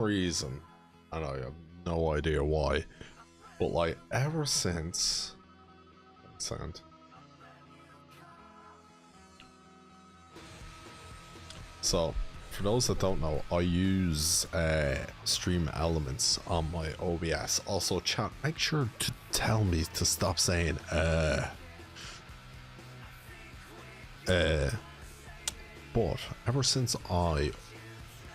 reason, and I have no idea why, but like ever since sound. So for those that don't know, I use stream elements on my OBS. Also chat, make sure to tell me to stop saying but ever since I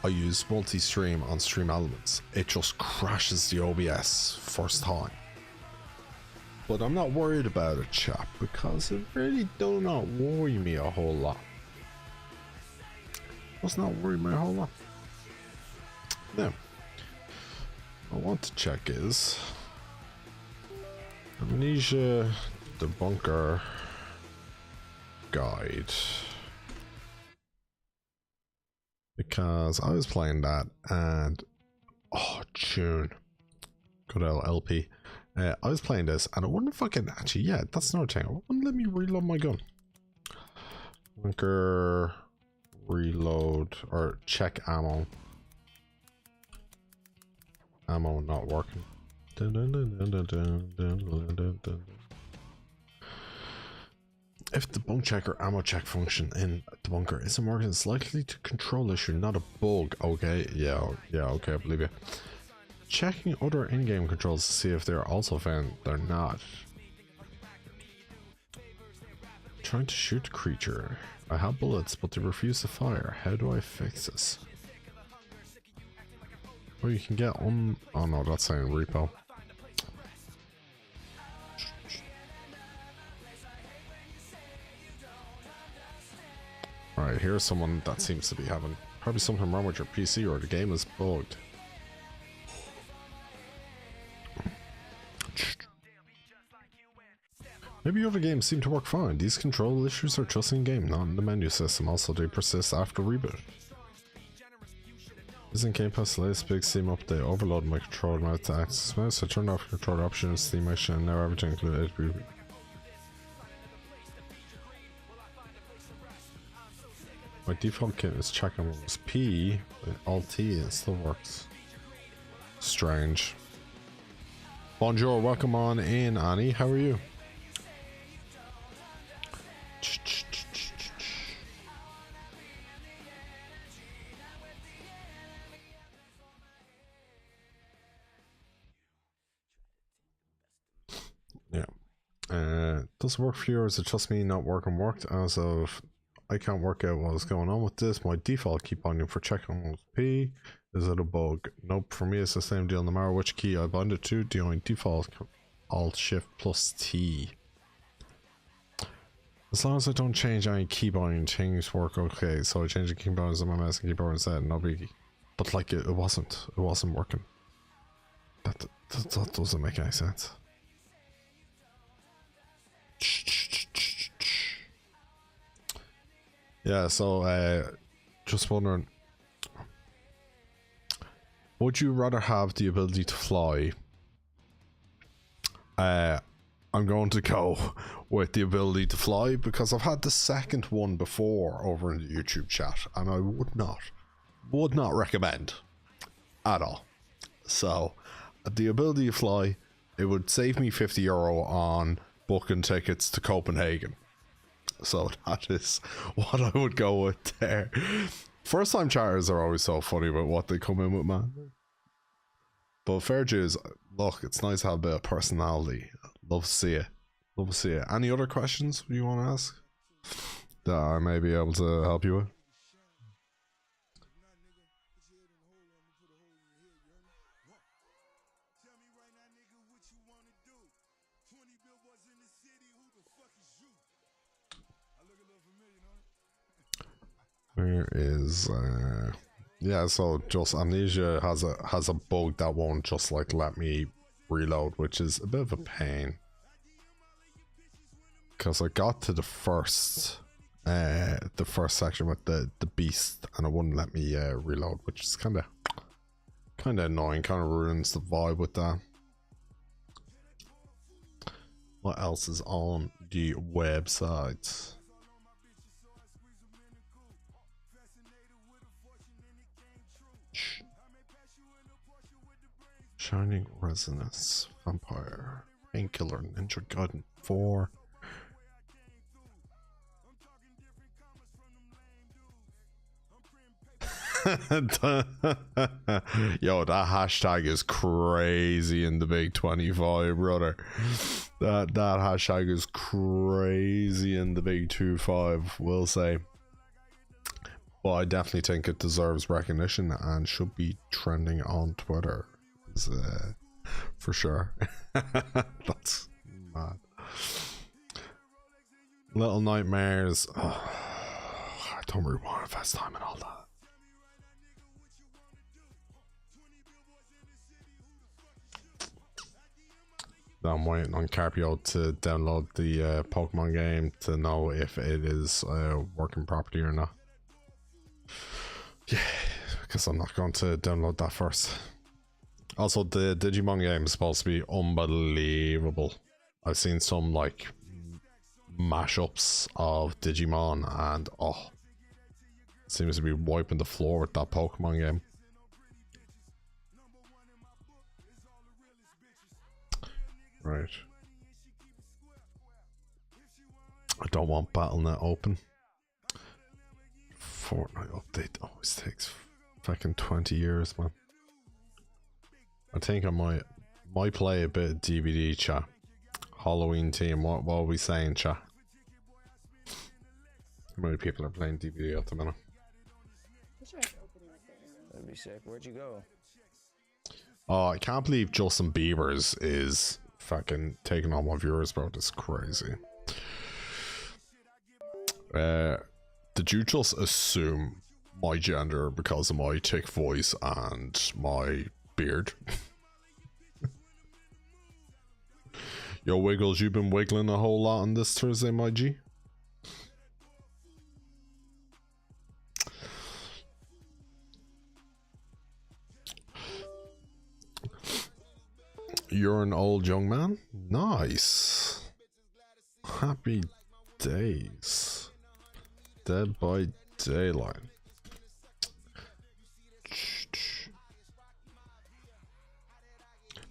use multi-stream on stream elements, it just crashes the OBS first time. But I'm not worried about it, chat, because it really do not worry me a whole lot. Does not worry me a whole lot. Now, what I want to check is Amnesia Debunker Guide, because I was playing that and oh, June, good old LP. I was playing this and it wouldn't fucking actually, yeah, that's another thing. It wouldn't let me reload my gun. Bunker reload or check ammo. Ammo not working. If the bunk check or ammo check function in the bunker isn't working, it's likely to control issue, not a bug. Okay, yeah, okay, I believe you. Checking other in-game controls to see if they're also found. They're not. Trying to shoot the creature. I have bullets, but they refuse to fire. How do I fix this? Oh, you can get on. Oh no, that's saying repo. Alright, here's someone that seems to be having probably something wrong with your PC or the game is bugged. Maybe other games seem to work fine. These control issues are just in game, not in the menu system. Also, they persist after reboot. Isn't Game Pass the latest big Steam update? Overload my controller mouse to access mouse. I turned off controller options, Steam action, and now everything included HP. My default kit is checking was P, Alt T, it still works. Strange. Bonjour, welcome on in, Annie. How are you? Yeah. Does it work for you, or is it just me not working? Worked as of I can't work out what's going on with this. My default key binding for checking was P. Is it a bug? Nope, for me it's the same deal no matter which key I bind it to. The only default Alt Shift plus T. As long as I don't change any key binding, things work okay. So I changed the key bindings on my mouse and keyboard instead, no biggie. But like it wasn't working. That doesn't make any sense. Yeah, so just wondering, would you rather have the ability to fly? I'm going to go with the ability to fly because I've had the second one before over in the YouTube chat and I would not recommend at all. So the ability to fly, it would save me €50 on booking tickets to Copenhagen. So that is what I would go with there. First time chatters are always so funny about what they come in with, man. But fair dues, look, it's nice to have a bit of personality. Love to see it. Love to see it. Any other questions you want to ask that I may be able to help you with? Where is yeah, so just Amnesia has a bug that won't just like let me reload, which is a bit of a pain because I got to the first section with the beast and it wouldn't let me reload, which is kind of annoying, kind of ruins the vibe with that. What else is on the website? Shining Resonance, Vampire, Painkiller, Ninja Gaiden 4. Yo, that hashtag is crazy in the big 25, brother. That hashtag is crazy in the big 25, will say. But I definitely think it deserves recognition and should be trending on Twitter. For sure. That's mad. Little Nightmares. Oh, I don't really want to invest time in all that. I'm waiting on Carpio to download the Pokemon game to know if it is working properly or not. Yeah, because I'm not going to download that first. Also, the Digimon game is supposed to be unbelievable. I've seen some like mashups of Digimon and oh, seems to be wiping the floor with that Pokemon game. Right. I don't want Battle.net open. Fortnite update always takes fucking 20 years, man. I think I might play a bit of DVD, chat. Halloween team, what are we saying, chat? How many people are playing DVD at the minute? That'd be sick. Where'd you go? Oh, I can't believe Justin Bieber's is fucking taking all my viewers, bro. That's crazy. Did you just assume my gender because of my thick voice and my beard? Yo, Wiggles, you've been wiggling a whole lot on this Thursday, my G. You're an old young man? Nice. Happy days. Dead by Daylight.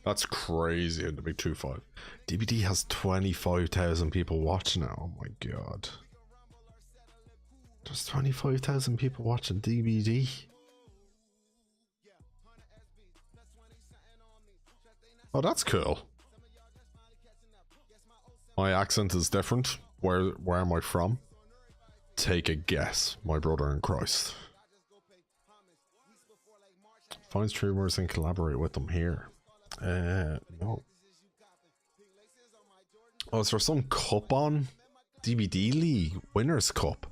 That's crazy in the big 2.5. DBD has 25,000 people watching it. Oh my god. There's 25,000 people watching DBD. Oh, that's cool. My accent is different. Where am I from? Take a guess, my brother in Christ. Find streamers and collaborate with them here. No. Oh, is there some cup on? DVD League Winners Cup.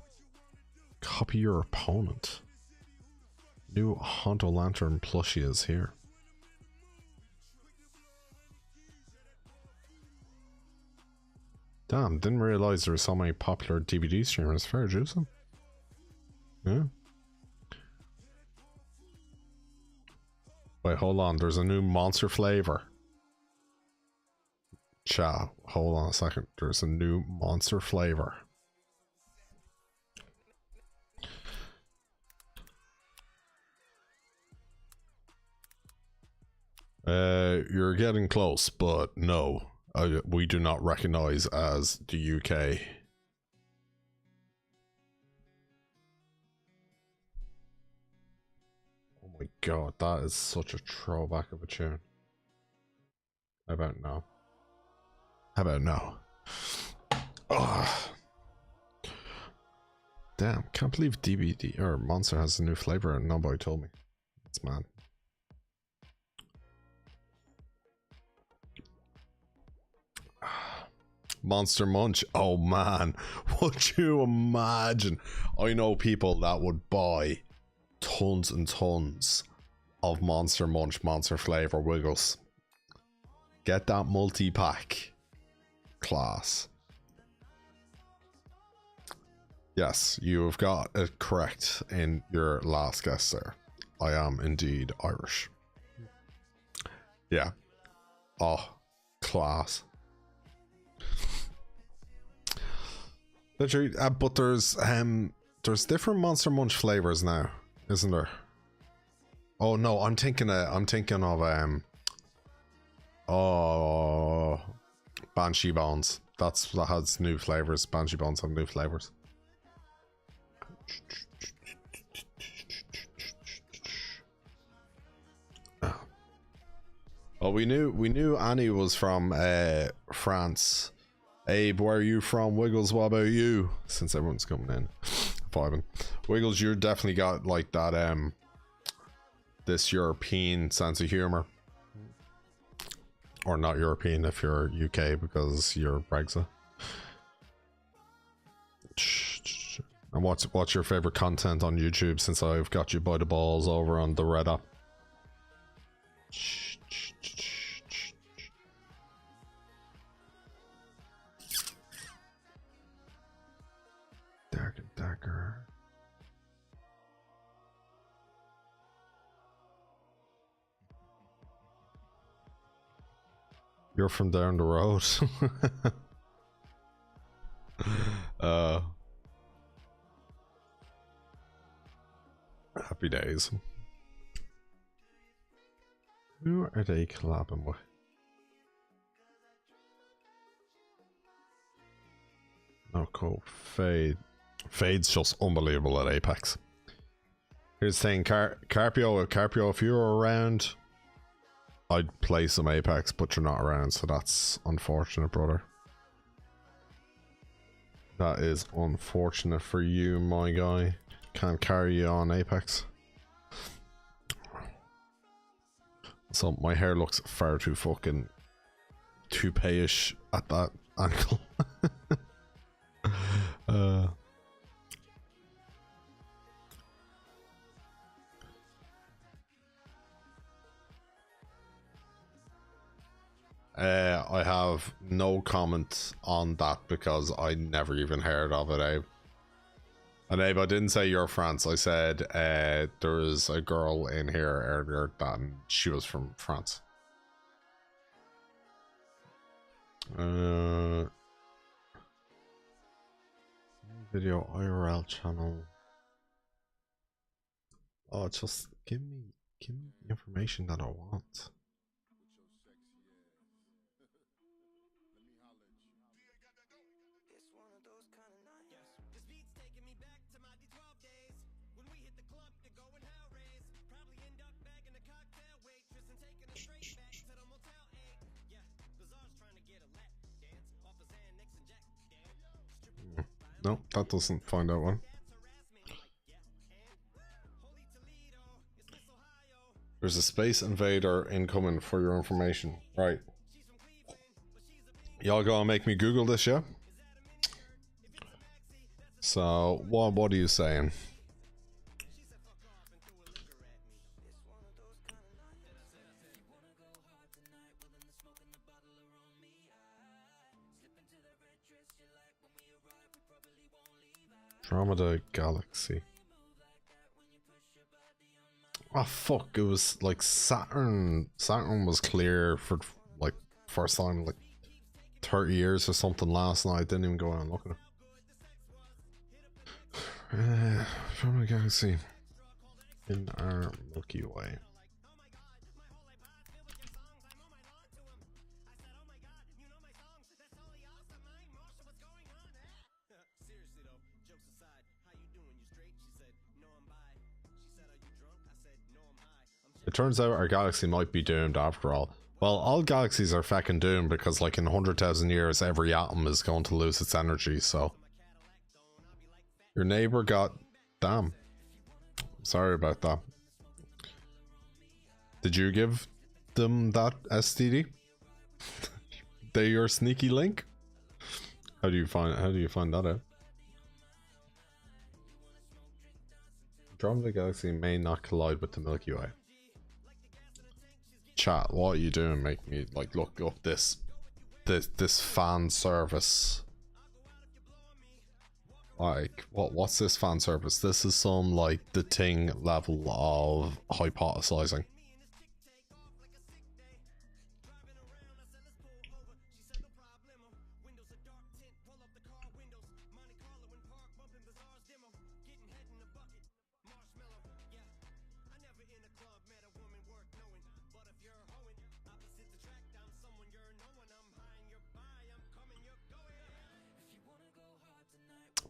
Copy your opponent. New Honto Lantern plushie is here. Damn, didn't realize there were so many popular DVD streamers. Fair juicing. Yeah. Wait, hold on. There's a new monster flavor. Chat, hold on a second. There's a new monster flavor. You're getting close, but no. We do not recognize as the UK. Oh my god, that is such a throwback of a tune. How about now? How about now? Oh. Damn, can't believe DBD or Monster has a new flavor and nobody told me. It's mad. Monster Munch. Oh man, would you imagine? I know people that would buy tons and tons of Monster Munch, Monster Flavor Wiggles. Get that multi-pack. Class. Yes, you have got it correct in your last guess there. I am indeed Irish. Yeah. Oh, class. Literally, but there's different Monster Munch flavors now, isn't there? Oh no, I'm thinking of Oh, Banshee Bones. That has new flavors. Banshee Bones have new flavors. Well, we knew Annie was from France. Abe, where are you from? Wiggles, what about you? Since everyone's coming in, vibing. Wiggles, you definitely got like that this European sense of humor, or not European if you're UK because you're Brexit. And what's your favorite content on YouTube? Since I've got you by the balls over on the Red app. Dark and darker. You're from down the road. Happy days. Who are they collabing with? No, cool. Fade's just unbelievable at Apex. Here's the thing, Carpio, if you were around, I'd play some Apex, but you're not around, so that's unfortunate, brother. That is unfortunate for you, my guy. Can't carry you on Apex. So my hair looks far too fucking toupee-ish at that angle. I have no comment on that because I never even heard of it, Abe. And Abe, I didn't say you're France. I said there was a girl in here earlier that she was from France. Video IRL channel. Oh, just give me the information that I want. No, that doesn't find out one. There's a space invader incoming for your information. Right. Y'all gonna make me Google this, yeah? So, what are you saying? Andromeda Galaxy. Oh fuck, it was like Saturn was clear for like first time in like 30 years or something last night. I didn't even go out and look at it. Andromeda Galaxy in our Milky Way. It turns out our galaxy might be doomed after all. Well, all galaxies are fucking doomed because like in 100,000 years every atom is going to lose its energy, so... Your neighbor got... Damn. Sorry about that. Did you give them that STD? They your sneaky link? How do you find that out? Andromeda Galaxy may not collide with the Milky Way. Chat, what are you doing? Make me like look up this fan service. Like what's this fan service? This is some like the Thing level of hypothesizing.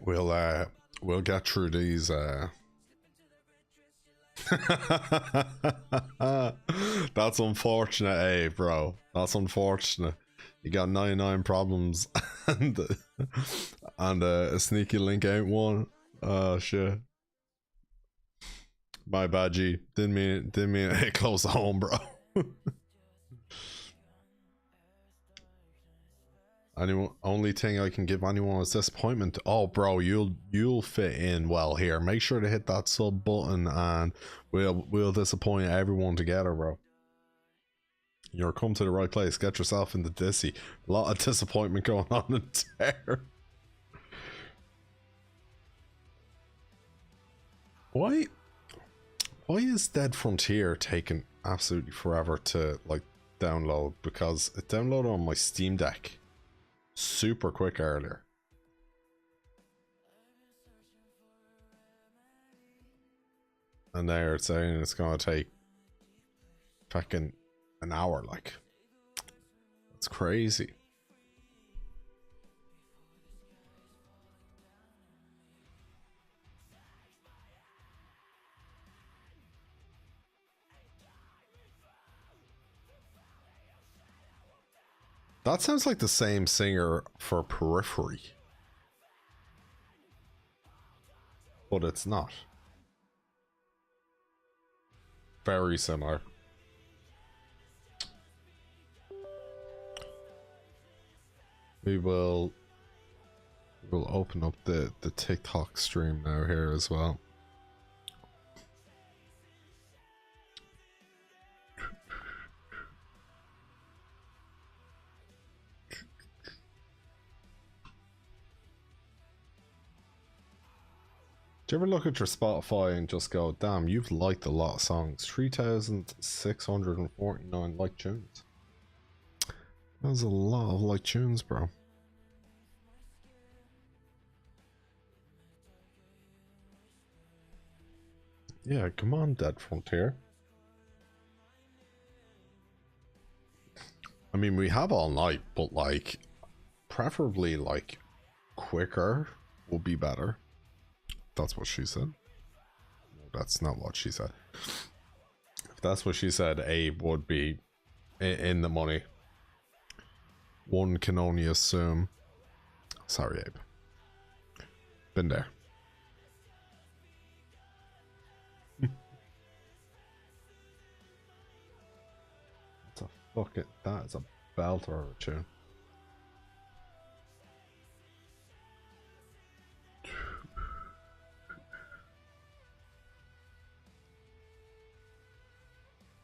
We'll get through these That's unfortunate, bro. That's unfortunate. You got 99 problems and a sneaky link ain't one. Oh shit. My bad, G. Didn't mean it hit close to home, bro. Only thing I can give anyone is disappointment. Oh, bro, you'll fit in well here. Make sure to hit that sub button, and we'll disappoint everyone together, bro. You're come to the right place. Get yourself into Dissy. A lot of disappointment going on in there. Why is Dead Frontier taking absolutely forever to like download? Because it downloaded on my Steam Deck super quick earlier. And they're saying it's gonna take fucking an hour, like. That's crazy. That sounds like the same singer for Periphery. But it's not. Very similar. We'll open up the TikTok stream now here as well. Do you ever look at your Spotify and just go, damn, you've liked a lot of songs? 3,649 like tunes. That's a lot of like tunes, bro. Yeah, come on, Dead Frontier. I mean, we have all night, but like, preferably like quicker would be better. That's what she said. No, that's not what she said. If that's what she said, Abe would be in the money. One can only assume. Sorry, Abe. Been there. That's a fucking. That is a belter of a tune.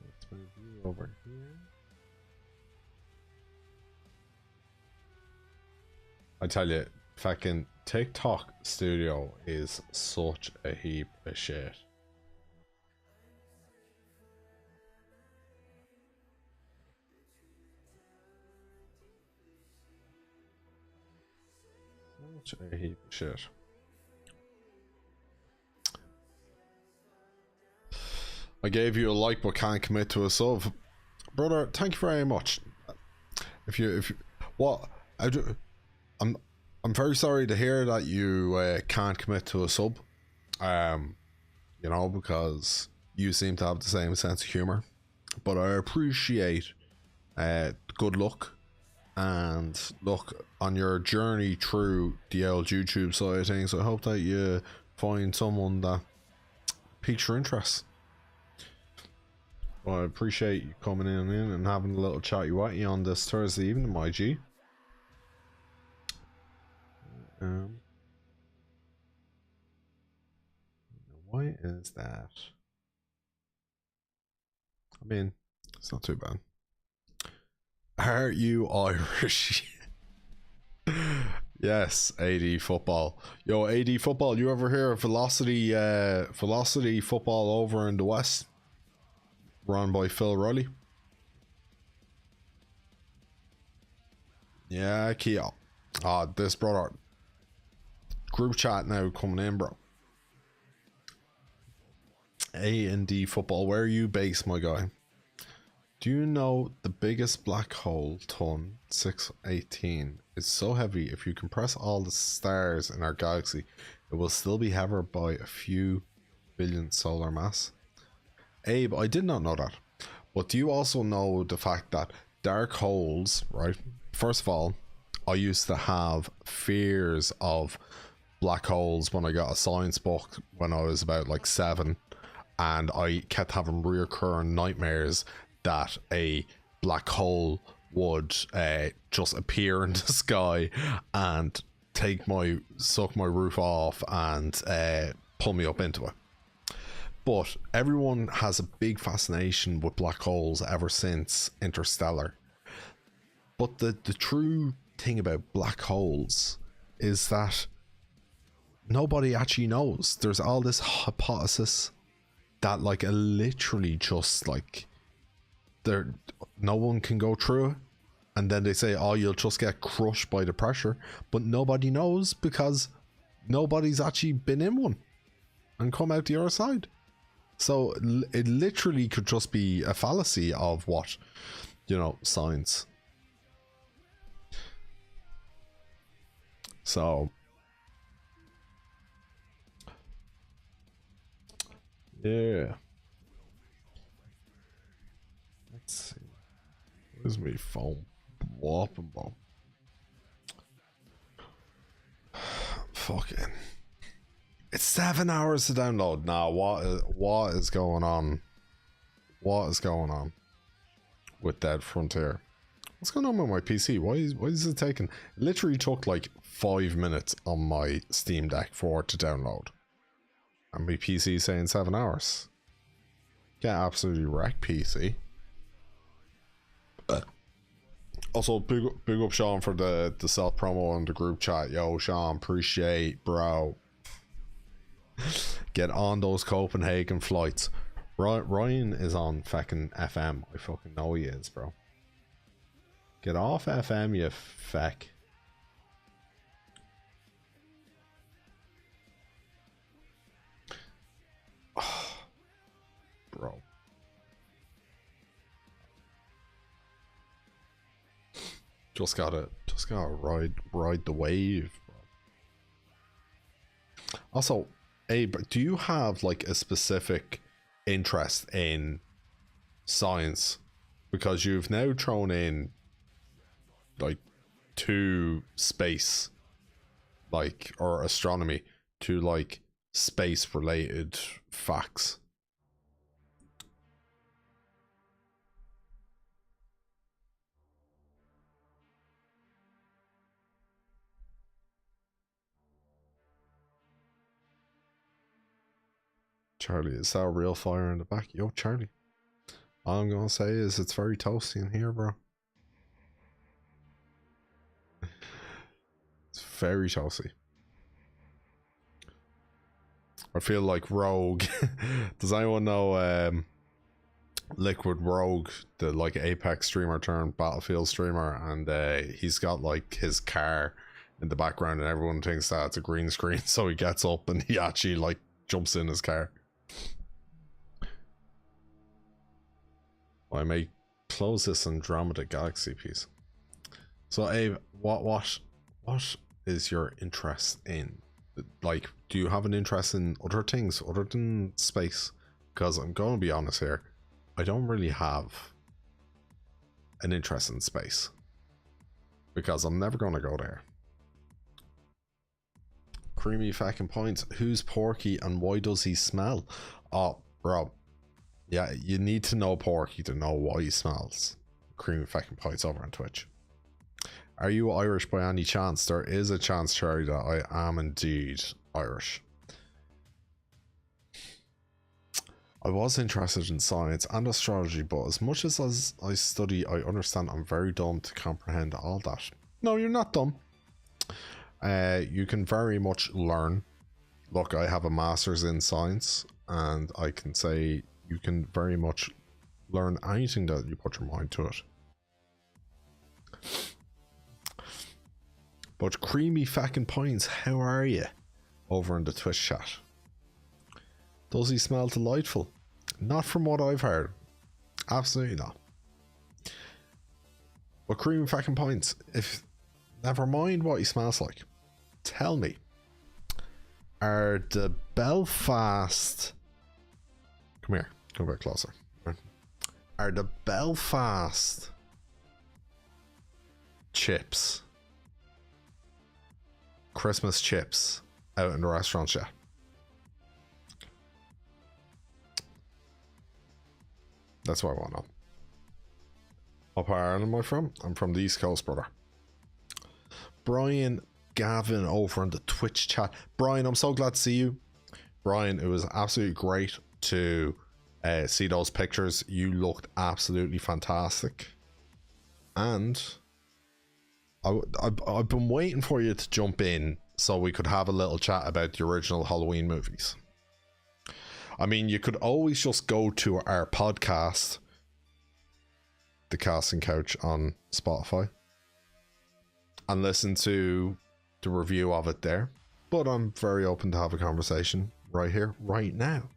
Let's move you over here. I tell you, fucking TikTok Studio is such a heap of shit. Such a heap of shit. I gave you a like but can't commit to a sub. Brother, thank you very much. If you what I do, I'm very sorry to hear that you can't commit to a sub. You know, because you seem to have the same sense of humor. But I appreciate good luck and look on your journey through the old YouTube side of things. I hope that you find someone that piques your interest. Well, I appreciate you coming in and having a little chat you on this Thursday evening, my G. Why is that? I mean, it's not too bad. Are you Irish? Yes, AD football. Yo, AD football, you ever hear of Velocity football over in the West? Run by Phil Riley. Yeah, Kia. This brother. Group chat now coming in, bro. A&D football. Where are you based, my guy? Do you know the biggest black hole, ton 618, is so heavy if you compress all the stars in our galaxy, it will still be heavier by a few billion solar mass? Abe, I did not know that. But do you also know the fact that dark holes, right? First of all, I used to have fears of black holes when I got a science book when I was about like 7, and I kept having reoccurring nightmares that a black hole would just appear in the sky and suck my roof off and pull me up into it. But everyone has a big fascination with black holes ever since Interstellar. But the true thing about black holes is that nobody actually knows. There's all this hypothesis that like literally just like no one can go through it, and then they say, oh, you'll just get crushed by the pressure, but nobody knows because nobody's actually been in one and come out the other side. So it literally could just be a fallacy of what, science. So yeah, let's see. Where's my phone? Whopping bomb. Fucking. It's 7 hours to download now. What is going on? What is going on with Dead Frontier? What's going on with my PC? Why is it taking? It literally took like 5 minutes on my Steam Deck for it to download, and my PC saying 7 hours. Get absolutely wrecked, PC. Also, big up Sean for the self promo in the group chat. Yo, Sean, appreciate, bro. Get on those Copenhagen flights. Ryan is on fucking FM. I fucking know he is, bro. Get off FM, you feck. Bro. Just gotta ride the wave, bro. Also, Abe, do you have like a specific interest in science? Because you've now thrown in like 2 space, like, or astronomy, 2 like space related facts. Charlie, is that a real fire in the back? Yo, Charlie. All I'm gonna say is it's very toasty in here, bro. It's very toasty. I feel like Rogue. Does anyone know Liquid Rogue, the like Apex streamer turned Battlefield streamer, and he's got like his car in the background and everyone thinks that it's a green screen, so he gets up and he actually like jumps in his car. I may close this Andromeda Galaxy piece. So Abe, what is your interest in? Like, do you have an interest in other things other than space? Because I'm going to be honest here, I don't really have an interest in space because I'm never going to go there. Creamy fucking points. Who's Porky and why does he smell? Oh, bro. Yeah, you need to know Porky to know why he smells. Creamy fucking points over on Twitch. Are you Irish by any chance? There is a chance, Charlie, that I am indeed Irish. I was interested in science and astrology, but as much as I study, I understand I'm very dumb to comprehend all that. No, you're not dumb. You can very much learn. Look, I have a master's in science, and I can say you can very much learn anything that you put your mind to it. But Creamy fucking Points, how are you? Over in the Twitch chat. Does he smell delightful? Not from what I've heard. Absolutely not. But creamy fucking points. If never mind what he smells like. Tell me, are the Belfast? Come here. Come a bit closer. Are the Belfast chips, Christmas chips, out in the restaurants yet? That's what I want to know. What part of Ireland am I from? I'm from the East Coast, brother. Brian Gavin over on the Twitch chat. Brian, I'm so glad to see you. Brian, it was absolutely great to see those pictures. You looked absolutely fantastic. And I've been waiting for you to jump in so we could have a little chat about the original Halloween movies. I mean, you could always just go to our podcast, The Casting Couch, on Spotify, and listen to the review of it there. But I'm very open to have a conversation right here, right now.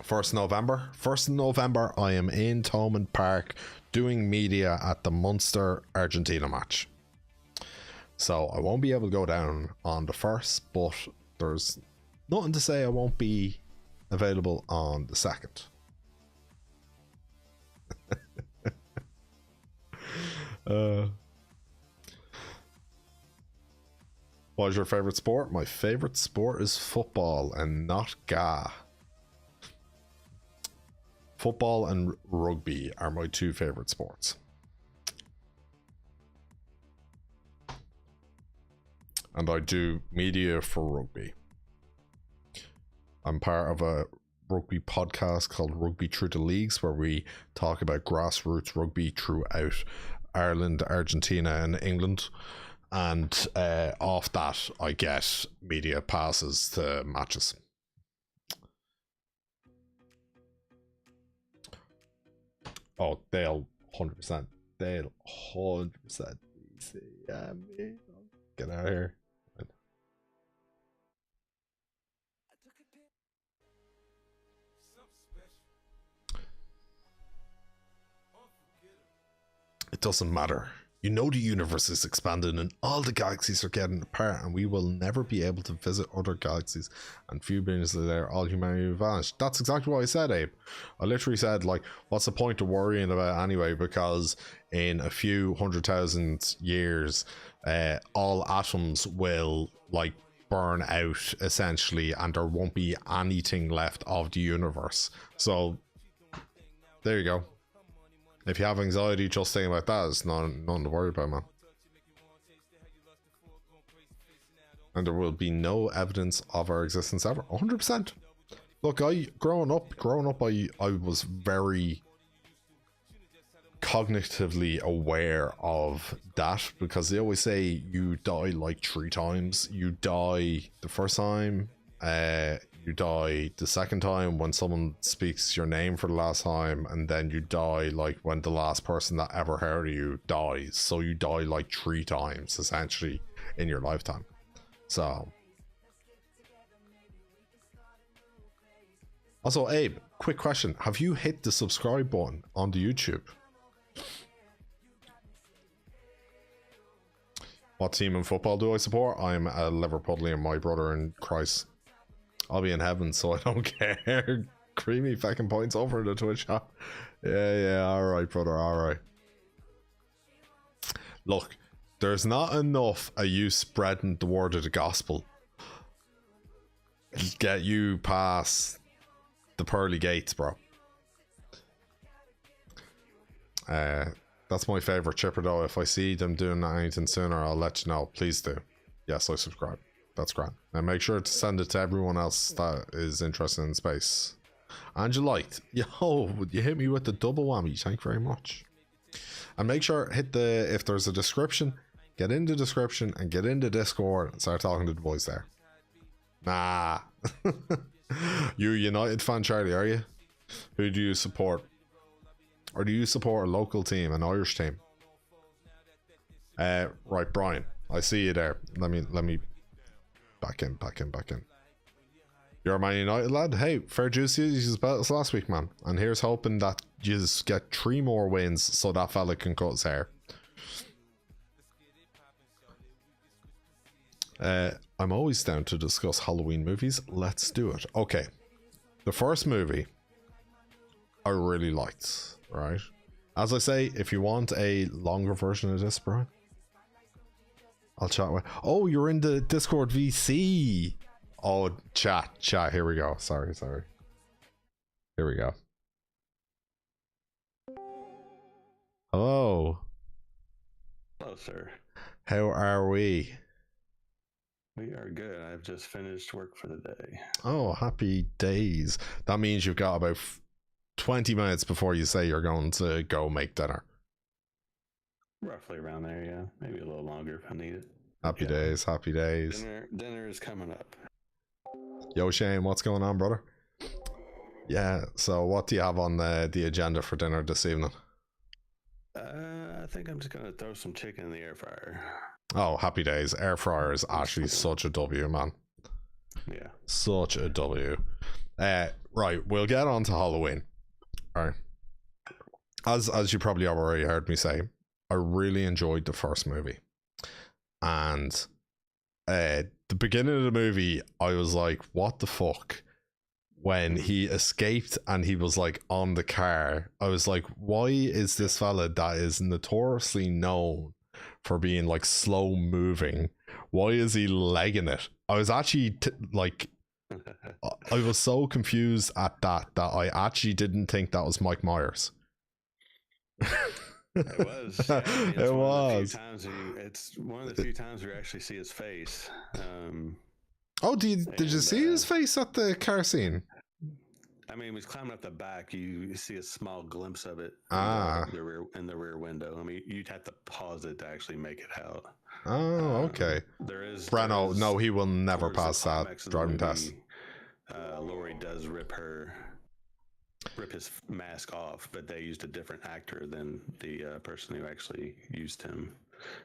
1st of November, I am in Thomond Park doing media at the Munster Argentina match. So I won't be able to go down on the 1st, but there's nothing to say I won't be available on the 2nd. What is your favorite sport? My favorite sport is football and not GA. Football and rugby are my two favorite sports. And I do media for rugby. I'm part of a rugby podcast called Rugby Through the Leagues, where we talk about grassroots rugby throughout Ireland, Argentina, and England. And off that, I get media passes to matches. Oh, they'll 100%. They'll 100% be. Yeah, me. Get out of here. It doesn't matter. You know the universe is expanding and all the galaxies are getting apart, and we will never be able to visit other galaxies. And few billions later, all humanity will vanish. That's exactly what I said, Abe. I literally said, like, what's the point of worrying about anyway? Because in a few 100,000 years, all atoms will, like, burn out essentially, and there won't be anything left of the universe. So there you go. If you have anxiety just thinking about that, it's nothing to worry about, man. And there will be no evidence of our existence ever. 100%. Look, growing up, I was very cognitively aware of that, because they always say you die like 3 times. You die the first time, you die the second time when someone speaks your name for the last time, and then you die like when the last person that ever heard of you dies. So you die like 3 times essentially in your lifetime. So also, Abe, quick question, have you hit the subscribe button on the YouTube? What team in football do I support? I'm a Liverpudlian, my brother in Christ. I'll be in heaven, so I don't care. Creamy fucking points over the Twitch chat. Yeah, alright, brother, alright. Look, there's not enough of you spreading the word of the gospel to get you past the pearly gates, bro. That's my favorite chipper, though. If I see them doing anything sooner, I'll let you know. Please do. Yes, I subscribe. That's grand. And make sure to send it to everyone else that is interested in space. And you liked. Yo, you hit me with the double whammy. Thank you very much. And make sure, hit the, if there's a description, get in the description and get into Discord and start talking to the boys there. Nah. You United fan, Charlie, are you? Who do you support? Or do you support a local team, an Irish team? Right, Brian. I see you there. Let me back in. You're a Man United lad. Hey, fair juice to you. You bet us last week, man. And here's hoping that you just get 3 more wins so that fella can cut his hair. I'm always down to discuss Halloween movies. Let's do it. Okay. The first movie I really liked, right? As I say, if you want a longer version of this, Brian, I'll chat with. Oh, you're in the Discord VC. Oh, chat. Here we go. Sorry. Here we go. Hello. Hello, sir. How are we? We are good. I've just finished work for the day. Oh, happy days. That means you've got about 20 minutes before you say you're going to go make dinner. Roughly around there, yeah. Maybe a little longer if I need it. Happy days. Dinner is coming up. Yo, Shane, what's going on, brother? Yeah, so what do you have on the agenda for dinner this evening? I think I'm just going to throw some chicken in the air fryer. Oh, happy days. Air fryer is actually such a W, man. Yeah. Such a W. Right, we'll get on to Halloween. All right. As you probably already heard me say, I really enjoyed the first movie. And the beginning of the movie, I was like, what the fuck? When he escaped and he was like on the car, I was like, why is this fella that is notoriously known for being like slow moving, why is he legging it? I was actually I was so confused at that I actually didn't think that was Mike Myers. It was. Yeah, I mean, it was. It's one of the few times we actually see his face. Oh, did you see his face at the car scene? I mean, he was climbing up the back. You see a small glimpse of it in the rear window. I mean, you'd have to pause it to actually make it out. Oh, okay. Breno, no, he will never pass that driving test. Lori does rip his mask off, but they used a different actor than the person who actually used him,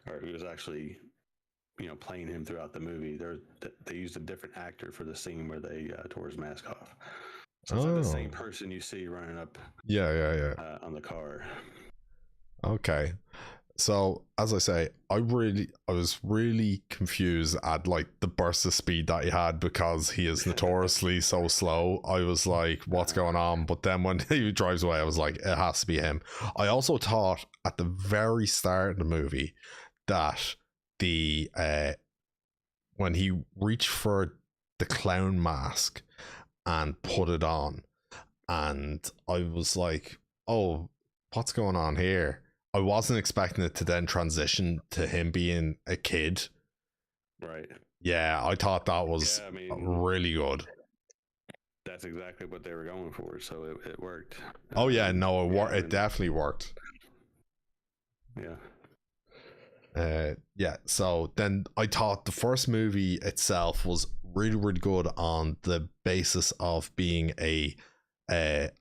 or who was actually, playing him throughout the movie. They used a different actor for the scene where they tore his mask off. So it's not the same person you see running up. Yeah. On the car. Okay. So as I say, I was really confused at like the burst of speed that he had because he is notoriously so slow. I was like, what's going on? But then when he drives away, I was like, it has to be him. I also thought at the very start of the movie that the when he reached for the clown mask and put it on, and I was like, oh, what's going on here? I wasn't expecting it to then transition to him being a kid. Right. Yeah, I thought that was really good. That's exactly what they were going for, so it worked. Oh yeah, no, it definitely worked. Yeah. So then I thought the first movie itself was really good on the basis of being a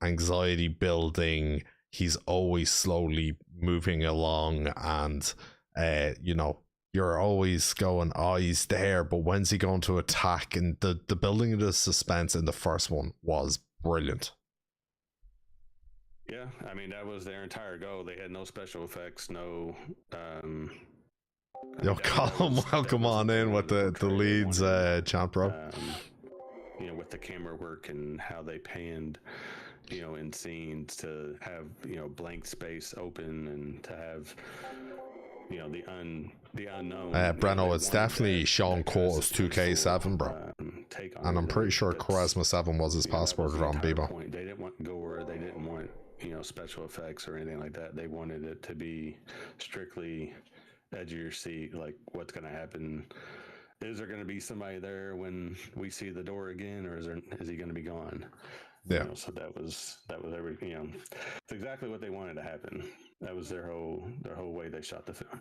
anxiety building. He's always slowly moving along, and you're always going, oh, he's there, but when's he going to attack? And the building of the suspense in the first one was brilliant. Yeah, I mean, that was their entire goal. They had no special effects, no Yo, Colin, welcome on in with the leads, champ, bro. With the camera work and how they panned, in scenes to have, blank space open and to have, the unknown. Breno, it's definitely Sean Court's 2K7, bro. And I'm pretty sure Charisma 7 was his password on Bebo. They didn't want gore. They didn't want, special effects or anything like that. They wanted it to be strictly edge of your seat, like what's going to happen. Is there going to be somebody there when we see the door again, or is he going to be gone? Yeah. So that was everything. It's exactly what they wanted to happen. That was their whole way they shot the film.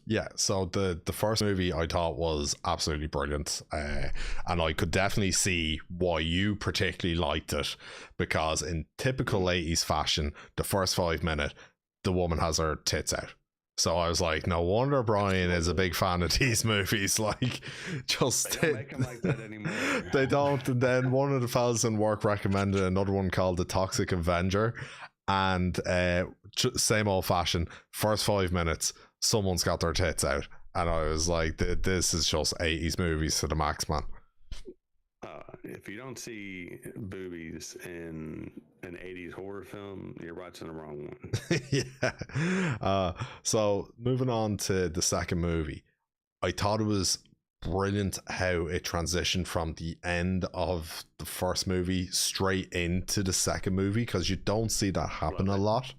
Yeah, so the first movie I thought was absolutely brilliant, and I could definitely see why you particularly liked it, because in typical 80s fashion, the first 5 minutes, the woman has her tits out. So I was like, no wonder Brian is a big fan of these movies. Like, just They don't make them like that anymore. they don't. And then one of the fellas in work recommended another one called The Toxic Avenger, and same old fashion. First 5 minutes, someone's got their tits out, and I was like, this is just 80s movies to the max, man. If you don't see boobies in an 80s horror film, you're watching the wrong one. Yeah. So moving on to the second movie, I thought it was brilliant how it transitioned from the end of the first movie straight into the second movie, because you don't see that happen a lot.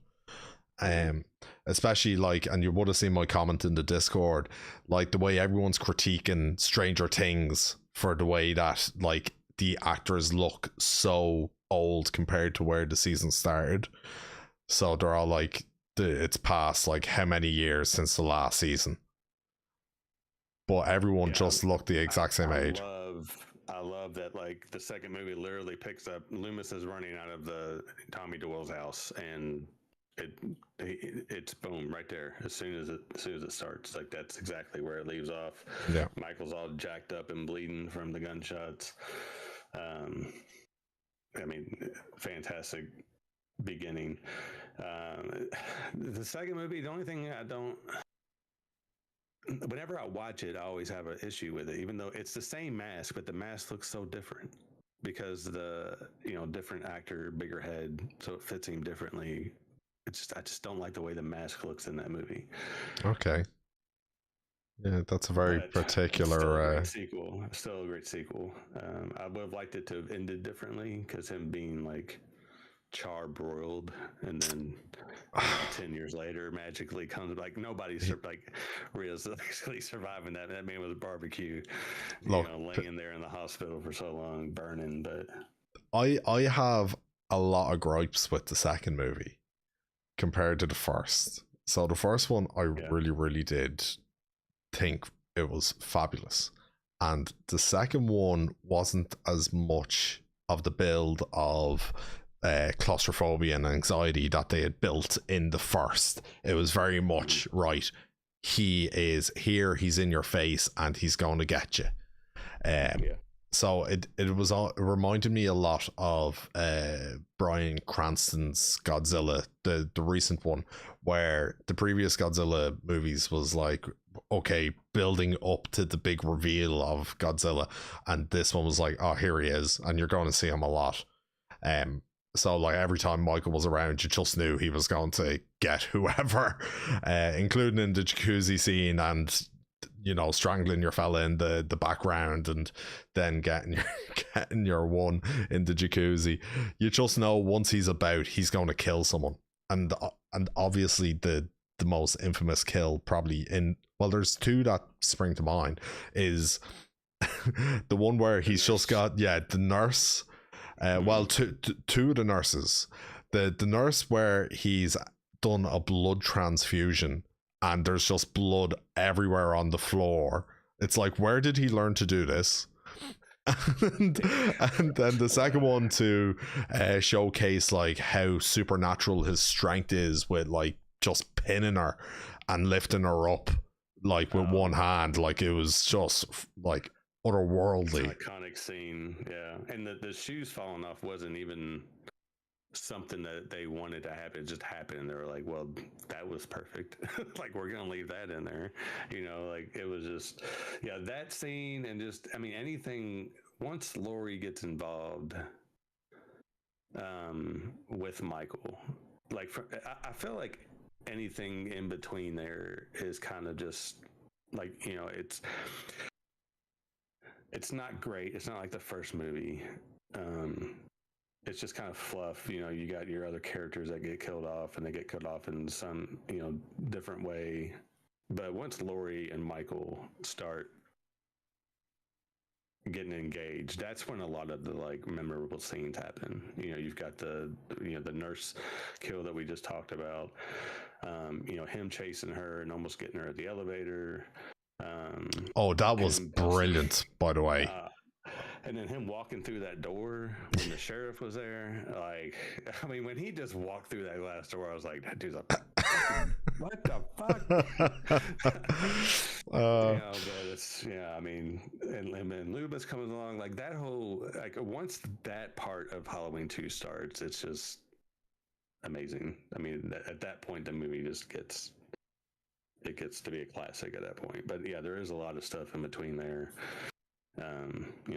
Especially like, and you would have seen my comment in the Discord, like the way everyone's critiquing Stranger Things for the way that like the actors look so old compared to where the season started. So they're all like, it's past like how many years since the last season, but everyone just looked the exact same age. I love that, like, the second movie literally picks up, Loomis is running out of the Tommy Doyle's house, and it's boom right there as soon as it starts. Like, that's exactly where it leaves off. Yeah. Michael's all jacked up and bleeding from the gunshots. I mean, fantastic beginning. The second movie, the only thing whenever I watch it, I always have an issue with it, even though it's the same mask, but the mask looks so different because the different actor, bigger head, so it fits him differently. I just don't like the way the mask looks in that movie. Okay. Yeah, that's a very particular. Still a great sequel. I would have liked it to have ended differently, because him being like charbroiled and then 10 years later magically comes, like, nobody's like realistically surviving that. That man was barbecue, laying there in the hospital for so long, burning. But I have a lot of gripes with the second movie compared to the first. So the first one, I really did think it was fabulous, and the second one wasn't as much of the build of claustrophobia and anxiety that they had built in the first. It was very much, right, he is here, he's in your face, and he's going to get you. So it reminded me a lot of Bryan Cranston's Godzilla, the recent one, where the previous Godzilla movies was like, okay, building up to the big reveal of Godzilla, and this one was like, oh, here he is, and you're going to see him a lot. So like every time Michael was around, you just knew he was going to get whoever, including in the jacuzzi scene, and strangling your fella in the background, and then getting your one in the jacuzzi. You just know once he's about, he's going to kill someone. And obviously the most infamous kill, probably there's two that spring to mind, is the one where he's just got the nurse. Two of the nurses. The nurse where he's done a blood transfusion and there's just blood everywhere on the floor. It's like, where did he learn to do this? and then the second one to showcase like how supernatural his strength is, with like just pinning her and lifting her up like with one hand. Like, it was just like otherworldly. Iconic scene. And the shoes falling off wasn't even something that they wanted to happen. It just happened, and they were like, well, that was perfect. Like, we're gonna leave that in there. Like, it was just that scene. And just, I mean, anything once Laurie gets involved with Michael, like, I feel like anything in between there is kind of just like, it's not great. It's not like the first movie. It's just kind of fluff. You got your other characters that get killed off, and they get killed off in some, different way. But once Laurie and Michael start getting engaged, that's when a lot of the like memorable scenes happen. You've got the nurse kill that we just talked about. Him chasing her and almost getting her at the elevator. That was brilliant, by the way. And then him walking through that door when the sheriff was there. Like, I mean, when he just walked through that glass door, I was like, that dude's a What the fuck? But it's I mean, and Lubas comes along like that whole like once that part of Halloween 2 starts, it's just amazing. I mean, at that point, the movie just gets to be a classic at that point. But yeah, there is a lot of stuff in between there.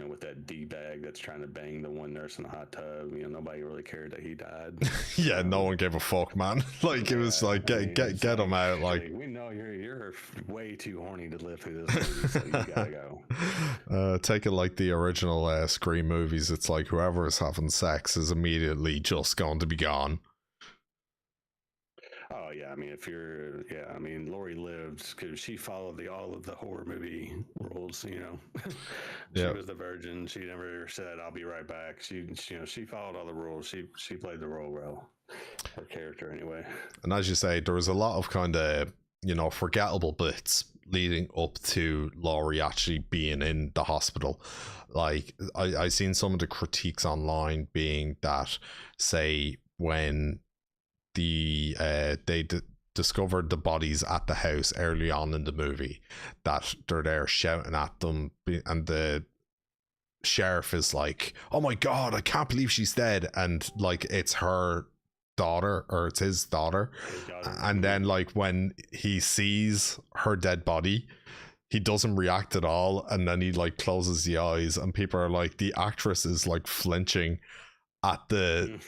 With that D-bag that's trying to bang the one nurse in the hot tub, nobody really cared that he died. Yeah, no one gave a fuck, man. Like, it was like, get him out. Like, we know you're way too horny to live through this movie, so you gotta go. Take it like the original Scream movies. It's like whoever is having sex is immediately just going to be gone. Oh yeah, I mean, Laurie lived because she followed all of the horror movie rules. She was the virgin. She never said, "I'll be right back." She followed all the rules. She played the role well. Her character, anyway. And as you say, there was a lot of kind of forgettable bits leading up to Laurie actually being in the hospital. Like I seen some of the critiques online being that, say, when they discovered the bodies at the house early on in the movie, that they're there shouting at them, and the sheriff is like, "Oh my god, I can't believe she's dead," and like it's her daughter, or it's his daughter. And then like when he sees her dead body, he doesn't react at all, and then he like closes the eyes, and people are like, the actress is like flinching at the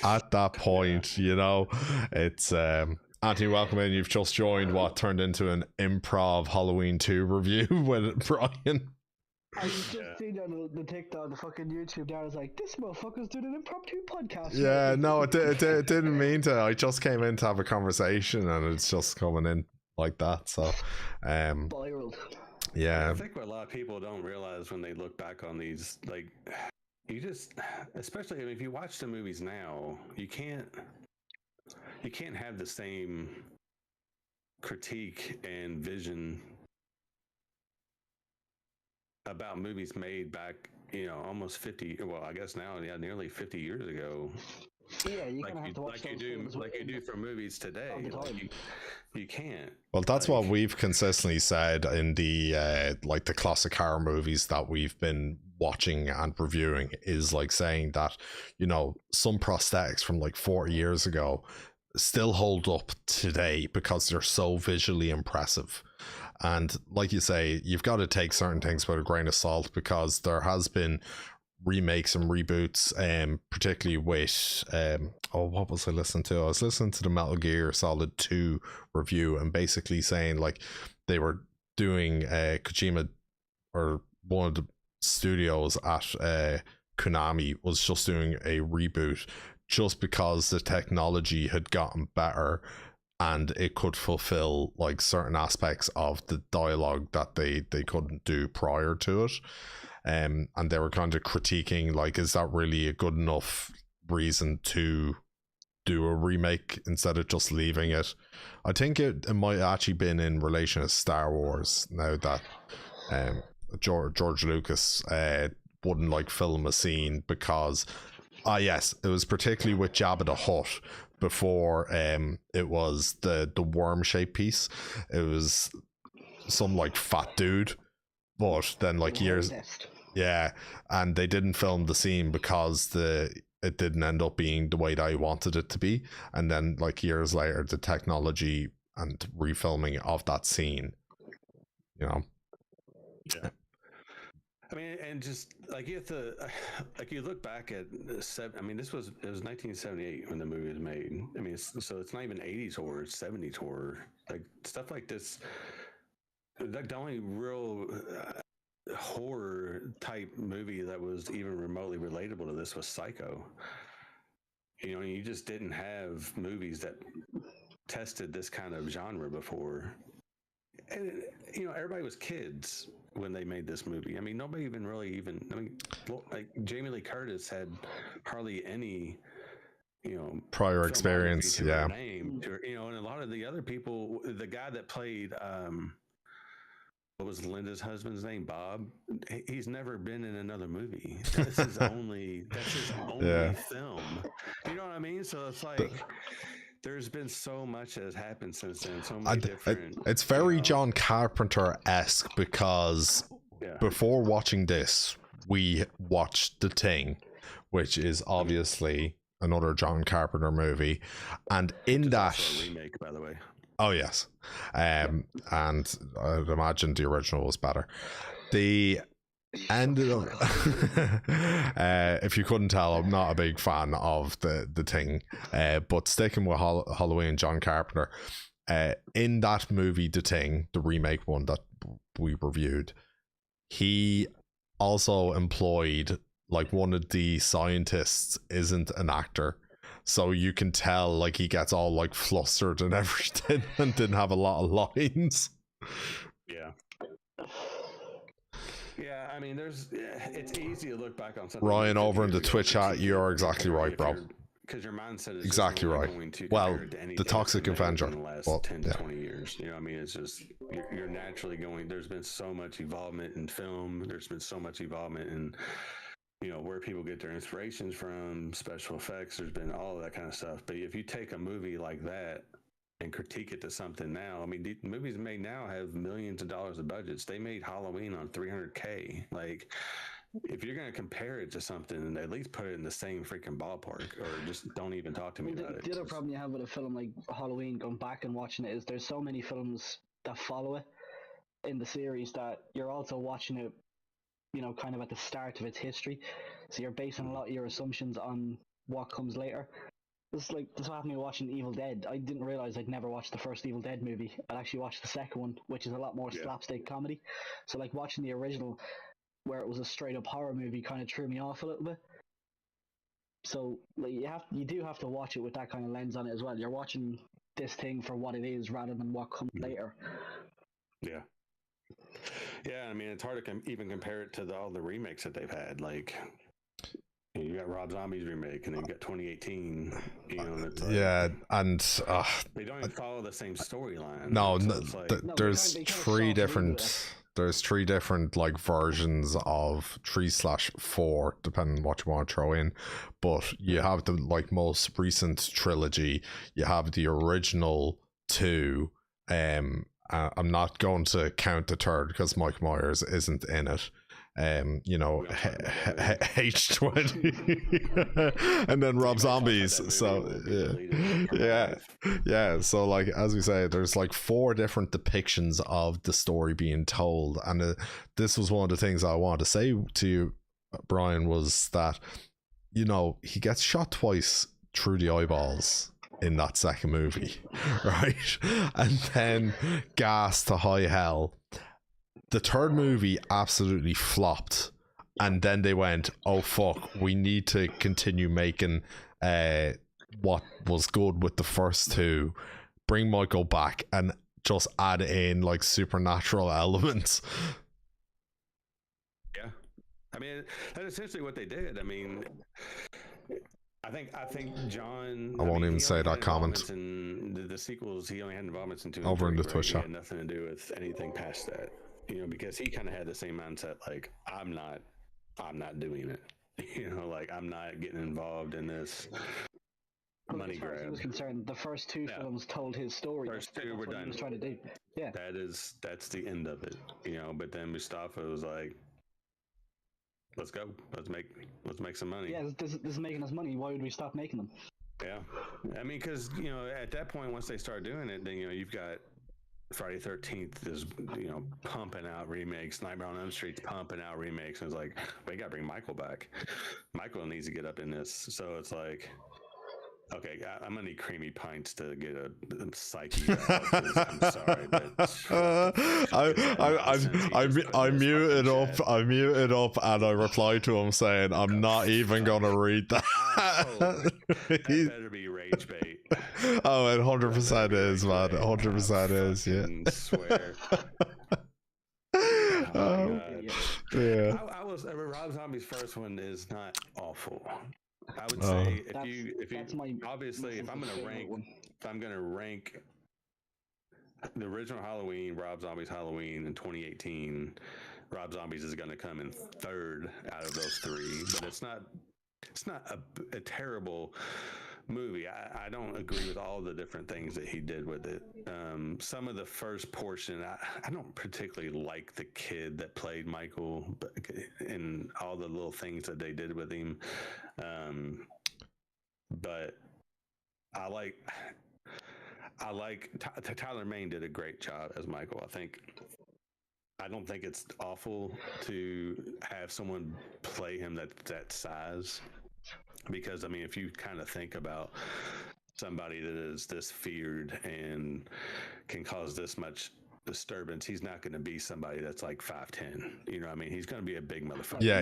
at that point. It's Anthony, welcome in. You've just joined what turned into an improv Halloween 2 review with Brian. I was just seeing on the TikTok, the fucking YouTube there. I was like, this motherfucker's doing an impromptu podcast. Yeah, no, it didn't mean to. I just came in to have a conversation, and it's just coming in like that. So spiraled. Yeah, I think what a lot of people don't realize when they look back on these, like, you just, especially if you watch the movies now, you can't have the same critique and vision about movies made back, almost 50, well, I guess now, nearly 50 years ago. Yeah, you kind of have to watch like you do for movies today. You can't. Well, that's what we've consistently said in the like the classic horror movies that we've been watching and reviewing, is like saying that some prosthetics from like 40 years ago still hold up today because they're so visually impressive. And like you say, you've got to take certain things with a grain of salt, because there has been remakes and reboots, particularly with what was I listening to? I was listening to the Metal Gear Solid 2 review, and basically saying like they were doing Kojima, or one of the studios at Konami, was just doing a reboot just because the technology had gotten better and it could fulfill like certain aspects of the dialogue that they couldn't do prior to it. And they were kind of critiquing, like, is that really a good enough reason to do a remake instead of just leaving it? I think it might actually been in relation to Star Wars, now that George Lucas wouldn't like film a scene because yes, it was particularly with Jabba the Hutt. Before it was the worm shaped piece, it was some like fat dude, but then like years, and they didn't film the scene because it didn't end up being the way that I wanted it to be. And then like years later, the technology and refilming of that scene, yeah. I mean, and just like you have to, like you look back at it was 1978 when the movie was made. I mean, so it's not even 80s horror, it's 70s horror, like stuff like this. Like the only real horror type movie that was even remotely relatable to this was Psycho. You just didn't have movies that tested this kind of genre before. And everybody was kids when they made this movie. I mean, nobody like Jamie Lee Curtis had hardly any prior experience, yeah. And a lot of the other people, the guy that played what was Linda's husband's name, Bob, he's never been in another movie. That's his only film. You know what I mean? So it's like there's been so much that has happened since then. So many And different. it's very John Carpenter-esque because Yeah. before watching this, we watched The Thing, which is obviously another John Carpenter movie, and in It's that also a remake, by the way. oh yes, and I'd imagine the original was better. The ended up if you couldn't tell, I'm not a big fan of the Thing, but sticking with Halloween, John Carpenter, in that movie The Thing, the remake one that we reviewed, he also employed, like, one of the scientists isn't an actor, so you can tell like he gets all like flustered and everything and didn't have a lot of lines. Yeah. Yeah, I mean, it's easy to look back on something. Ryan, over in the years ago, Twitch chat, critique you're it, exactly right, bro. Because your mindset is Exactly just only right. going to Well, compare it to anything the Toxic that's been made Avenger, in the last well, 10 to yeah. 20 years. You know, I mean, it's just you're naturally going. There's been so much involvement in film. There's been so much involvement in, you know, where people get their inspirations from, special effects. There's been all of that kind of stuff. But if you take a movie like that and critique it to something now, I mean, the movies made now have millions of dollars of budgets. They made Halloween on $300K. Like, if you're going to compare it to something, at least put it in the same freaking ballpark, or just don't even talk to me about it. The other problem you have with a film like Halloween, going back and watching it, is there's so many films that follow it in the series that you're also watching it, you know, kind of at the start of its history. So you're basing a lot of your assumptions on what comes later. This what happened to me watching Evil Dead. I didn't realize I'd never watched the first Evil Dead movie. I'd actually watched the second one, which is a lot more slapstick comedy. So like watching the original, where it was a straight up horror movie, kind of threw me off a little bit. So like you do have to watch it with that kind of lens on it as well. You're watching this thing for what it is rather than what comes later. Yeah. Yeah, I mean, it's hard to even compare it to all the remakes that they've had. Like, you got Rob Zombie's remake, and then you got 2018. You know, and it's like, Yeah, and they don't even follow the same storyline. no, so it's like, there's they kinda three soft different. reboot There's three different like versions of 3/4, depending on what you want to throw in. But you have the like most recent trilogy. You have the original two. I'm not going to count the third because Mike Myers isn't in it. You know, H20 and then Rob Zombies. So yeah. So like, as we say, there's like 4 different depictions of the story being told, and this was one of the things I wanted to say to you, Brian, was that, you know, he gets shot twice through the eyeballs in that second movie, right? And then gas to high hell. The third movie absolutely flopped, and then they went, oh fuck, we need to continue making what was good with the first two, bring Michael back and just add in like supernatural elements. Yeah, I mean, that's essentially what they did. I mean, I think John. I won't even he say only that had comment. involvements in the sequels. He only had involvements in 2 and Over 3, in the right? Twitch He chat. had nothing to do with anything past that. You know, because he kind of had the same mindset. Like, I'm not doing it. You know, like, I'm not getting involved in this money As far as he grab. was concerned, the first 2 films told his story. First 2 That's were what done. he was trying to do. Yeah. That's the end of it. You know, but then Mustafa was like, let's go. Let's make some money. Yeah, this is making us money. Why would we stop making them? Yeah, I mean, because, you know, at that point, once they start doing it, then, you know, you've got Friday 13th is, you know, pumping out remakes. Nightmare on Elm Street's pumping out remakes. And it's like, we got to bring Michael back. Michael needs to get up in this. So it's like, okay, I'm gonna need creamy pints to get a psyche out. I'm sorry, but I muted up. I muted up, and I replied to him saying, "I'm not even gonna read that." That better be rage bait. Oh, it 100% is, man. 100% is. Yeah. Swear. Yeah. I was Rob Zombie's first one is not awful. I would say if you obviously if I'm gonna rank the original Halloween, Rob Zombie's Halloween in 2018, Rob Zombies is gonna come in third out of those 3, but it's not a terrible movie. I don't agree with all the different things that he did with it. Some of the first portion, I don't particularly like the kid that played Michael, and all the little things that they did with him. But I like Tyler Mane did a great job as Michael. I don't think it's awful to have someone play him that size, because I mean, if you kind of think about somebody that is this feared and can cause this much disturbance, he's not going to be somebody that's like 5'10". You know what I mean? He's going to be a big motherfucker. Yeah,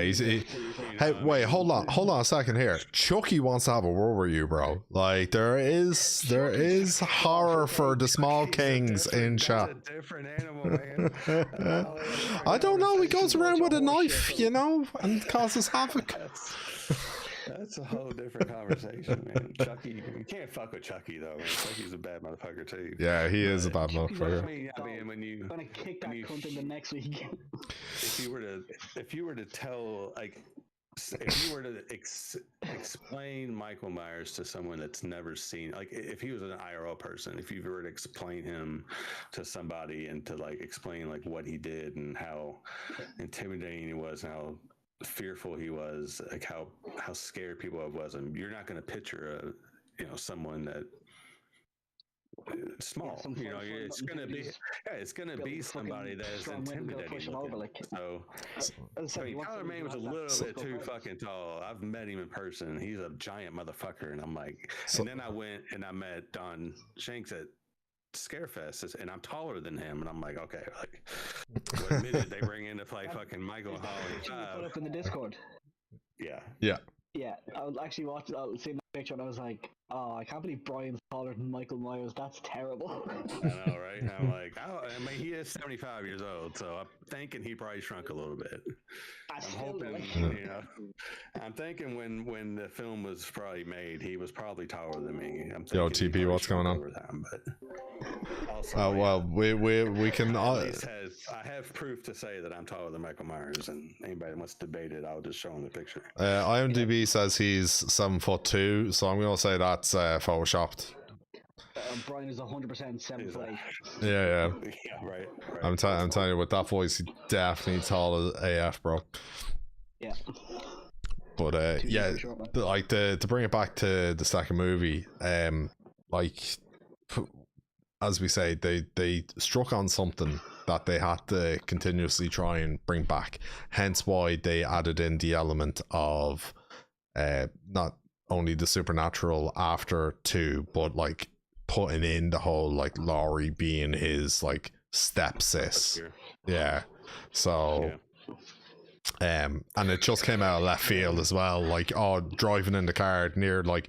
hey, wait, hold on a second here. Chucky wants to have a word with you, bro. Like, there is horror for the small kings in chat. That's a different animal, man. I don't know. He goes around with a knife, you know, and causes havoc. That's a whole different conversation, man. Chucky, you can't fuck with Chucky though, man. Chucky's a bad motherfucker too. Yeah, he is a bad motherfucker. I mean, when you I'm gonna kick that cunt in the next week. if you were to tell, like, if you were to explain Michael Myers to someone that's never seen, like, if he was an IRL person, if you were to explain him to somebody and to like explain like what he did and how intimidating he was and how fearful he was, like how scared people of was him, you're not going to picture someone that small, it's going to be somebody that is intimidating looking. So Tyler Mane was a little bit too fucking tall. I've met him in person. He's a giant motherfucker, and I'm like, and then I went and I met Don Shanks at Scarefest, and I'm taller than him, and I'm like, okay, like, what minute they bring in to play fucking Michael and Holly? Put up in the Discord. Yeah. I was actually watching. I was seeing the picture, and I was like, "Oh, I can't believe Brian's taller than Michael Myers. That's terrible." I know, right? I'm like, I mean, he is 75 years old, so I'm thinking he probably shrunk a little bit. I'm hoping, I'm thinking when the film was probably made, he was probably taller than me. I'm Yo, TP, what's going on? Time, but also, well, we can. I have proof to say that I'm taller than Michael Myers, and anybody that wants to debate it, I'll just show them the picture. IMDb says he's 7'2", so I'm gonna say that's photoshopped. Brian is 100% 7 foot 8. Yeah, right. I'm telling you, with that voice, he's definitely tall as AF, bro. Yeah. But like to bring it back to the second movie, like, as we say, they struck on something that they had to continuously try and bring back. Hence why they added in the element of not only the supernatural after 2, but like putting in the whole like Laurie being his like stepsis. Yeah. So and it just came out of left field as well, like, driving in the car near like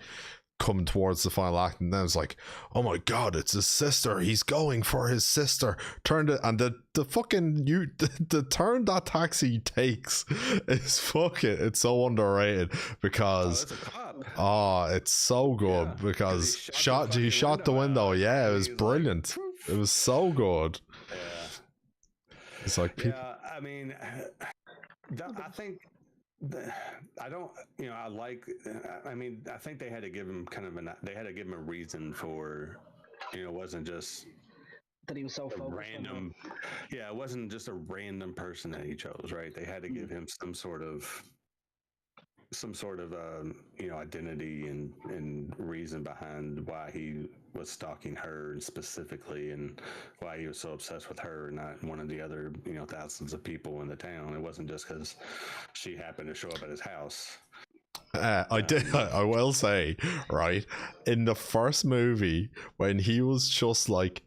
coming towards the final act, and then it's like, oh my god, it's his sister, he's going for his sister, turned it, and the fucking the turn that taxi takes is fucking, it's so underrated, because it's so good, because he shot the window. Yeah, it was brilliant. It was so good. It's like people, I mean, I think I don't, I like, I mean, I think they had to give him a reason for, it wasn't just that he was so focused random. Yeah, it wasn't just a random person that he chose, right? They had to give him some sort of identity and reason behind why he was stalking her specifically, and why he was so obsessed with her and not one of the other thousands of people in the town. It wasn't just because she happened to show up at his house. I will say, right, in the first movie, when he was just like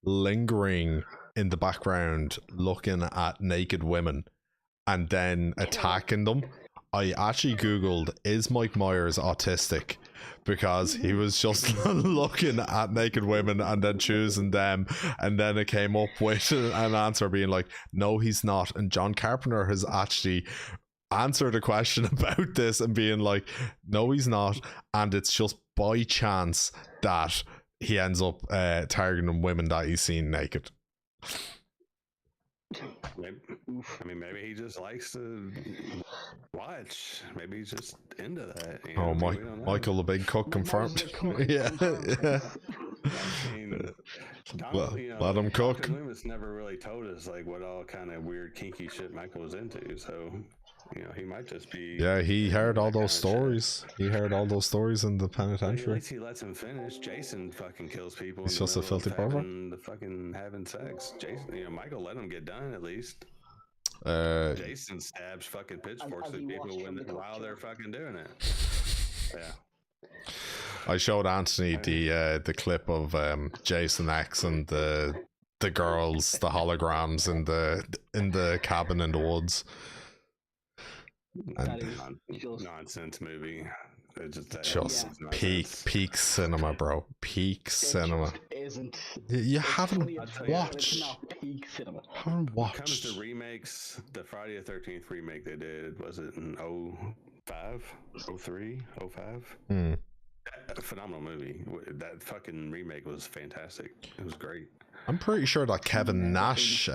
lingering in the background looking at naked women and then attacking them, I actually googled, is Mike Myers autistic? Because he was just looking at naked women and then choosing them, and then it came up with an answer being like, no, he's not. And John Carpenter has actually answered a question about this and being like, no, he's not, and it's just by chance that he ends up targeting women that he's seen naked. Maybe, I mean, maybe he just likes to watch. Maybe he's just into that. You know? Oh, I mean, we don't know. Michael, the big cook, confirmed. Yeah, I yeah. mean, Well, you know, let him cook. Dr. Loomis never really told us like what all kind of weird kinky shit Michael was into. So, you know, he might just be. Yeah, he heard all that those kind of stories. He heard all those stories in the At penitentiary. least he lets him finish. Jason fucking kills people. He's in the just a middle of filthy pervert. having sex. Jason, you know, Michael let him get done at least. Jason stabs fucking pitchforks as at he people watched from the while they're top fucking doing it. Yeah. I showed Anthony the clip of Jason X and the girls, the holograms in the cabin in the woods. That And is just Nonsense movie. It's just it's peak cinema, bro. Peak cinema. It isn't. You It's haven't funny as fuck, but it's watched. not peak cinema. Haven't When it comes watched. to remakes, the Friday the 13th remake they did, was it in 05? 03? 05? Hmm. A phenomenal movie. That fucking remake was fantastic. It was great. I'm pretty sure that Kevin Nash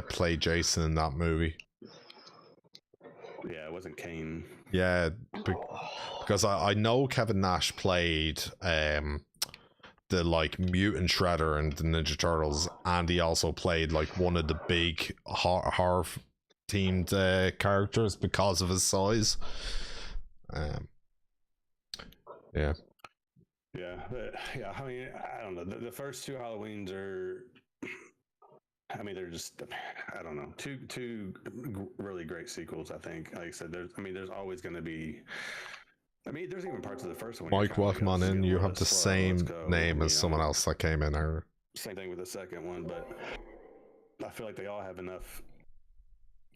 played Jason in that movie. Yeah, it wasn't Kane. Yeah, because I know Kevin Nash played the like mutant Shredder and the Ninja Turtles, and he also played like one of the big horror themed characters because of his size. Yeah. Yeah, but, yeah. I mean, I don't know. The first two Halloweens are. I mean, they're just. I don't know. Two really great sequels. I think. Like I said, there's always going to be. I mean, there's even parts of the first one. Mike, welcome on in. You have the same name as someone else that came in earlier. Same thing with the second one, but I feel like they all have enough.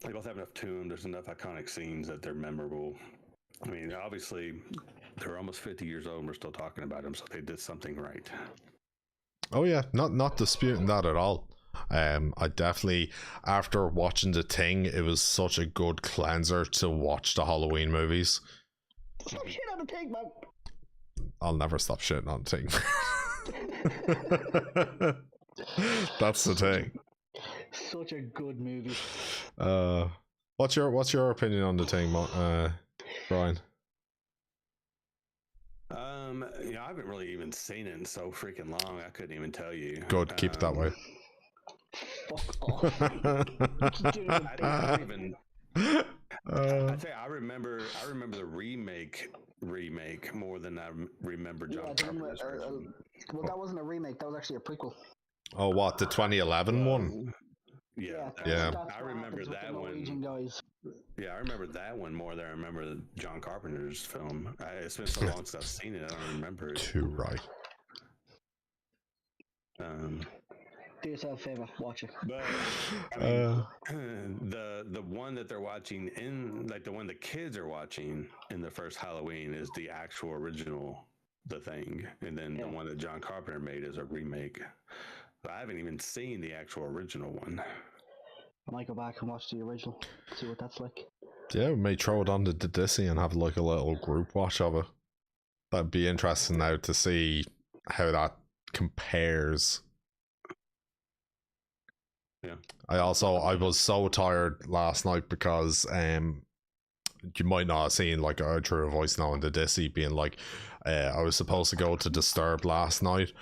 They both have enough to them. There's enough iconic scenes that they're memorable. I mean, obviously, they're almost 50 years old and we're still talking about them, so they did something right. Oh yeah, not disputing that at all. I definitely, after watching The Thing, it was such a good cleanser to watch the Halloween movies. Stop shit on the Thing, man. I'll never stop shitting on The Thing. That's The Thing. Such a good movie. What's your opinion on The Thing, Brian? You know, I haven't really even seen it in so freaking long. I couldn't even tell you. Good, keep it that way. Fuck off. I don't even. I tell you, I remember the remake more than I remember John Carpenter's version. Well, that wasn't a remake. That was actually a prequel. Oh, what, the 2011 one? Yeah, Yeah. I remember that one. Guys. Yeah, I remember that one more than I remember John Carpenter's film. It's been so long since I've seen it, I don't remember it. Too right. Do yourself a favor, watch it. But I mean, the one that they're watching the one the kids are watching in the first Halloween is the actual original, The Thing, and then the one that John Carpenter made is a remake. I haven't even seen the actual original one. I might go back and watch the original, see what that's like. Yeah, we may throw it on the Disney and have like a little group watch of it. That'd be interesting now to see how that compares. Yeah. I was so tired last night because you might not have seen like I threw a voice now in the Disney being like I was supposed to go to Disturbed last night,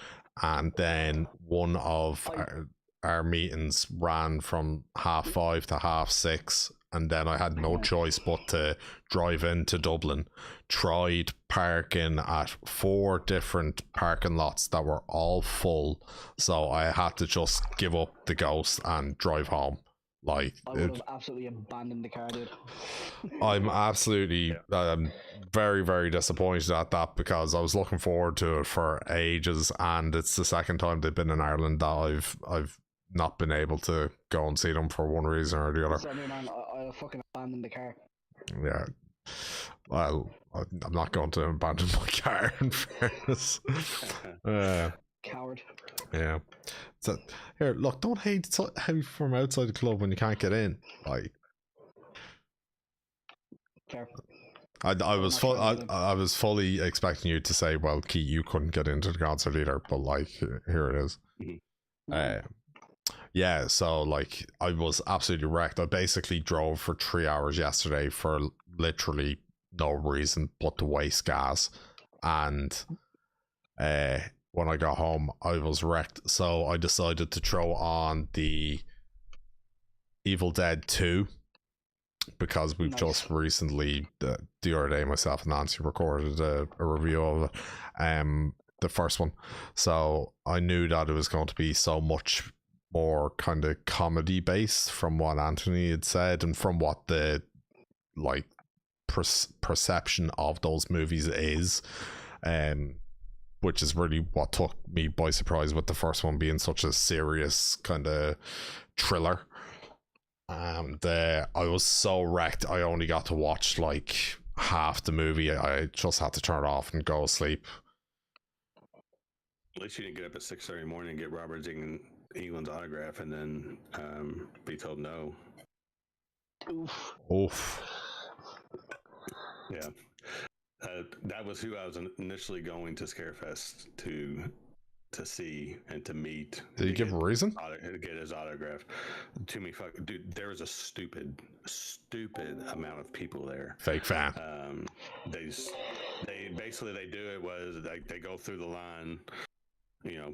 and then one of our meetings ran from 5:30 to 6:30, and then I had no choice but to drive into Dublin. Tried parking at 4 different parking lots that were all full, so I had to just give up the ghost and drive home. Like, I would have absolutely abandoned the car, dude. I'm absolutely very, very disappointed at that because I was looking forward to it for ages, and it's the second time they've been in Ireland that I've not been able to go and see them for one reason or the other. So, man, I fucking abandoned the car. Yeah. Well, I'm not going to abandon my car, in fairness. Coward. Yeah. So, here, look, don't hate from outside the club when you can't get in. Like, Fair. I was fully expecting you to say, well, Key, you couldn't get into the concert either, but like, here it is. Yeah, so like I was absolutely wrecked. I basically drove for 3 hours yesterday for literally no reason but to waste gas. And when I got home, I was wrecked. So I decided to throw on the Evil Dead 2 because we've just recently, the other day, myself and Nancy recorded a review of it, the first one. So I knew that it was going to be so much more kind of comedy based from what Anthony had said and from what the like perception of those movies is, which is really what took me by surprise with the first one being such a serious kind of thriller. And I was so wrecked. I only got to watch like half the movie. I just had to turn it off and go to sleep. At least you didn't get up at 6:30 in the morning and get Robert England's autograph and then be told no. Oof. Yeah. That was who I was initially going to Scarefest to see and to meet. Did you give a reason? To get his autograph. To me, dude, there was a stupid amount of people there. Fake fan. They basically they do it was they go through the line, you know.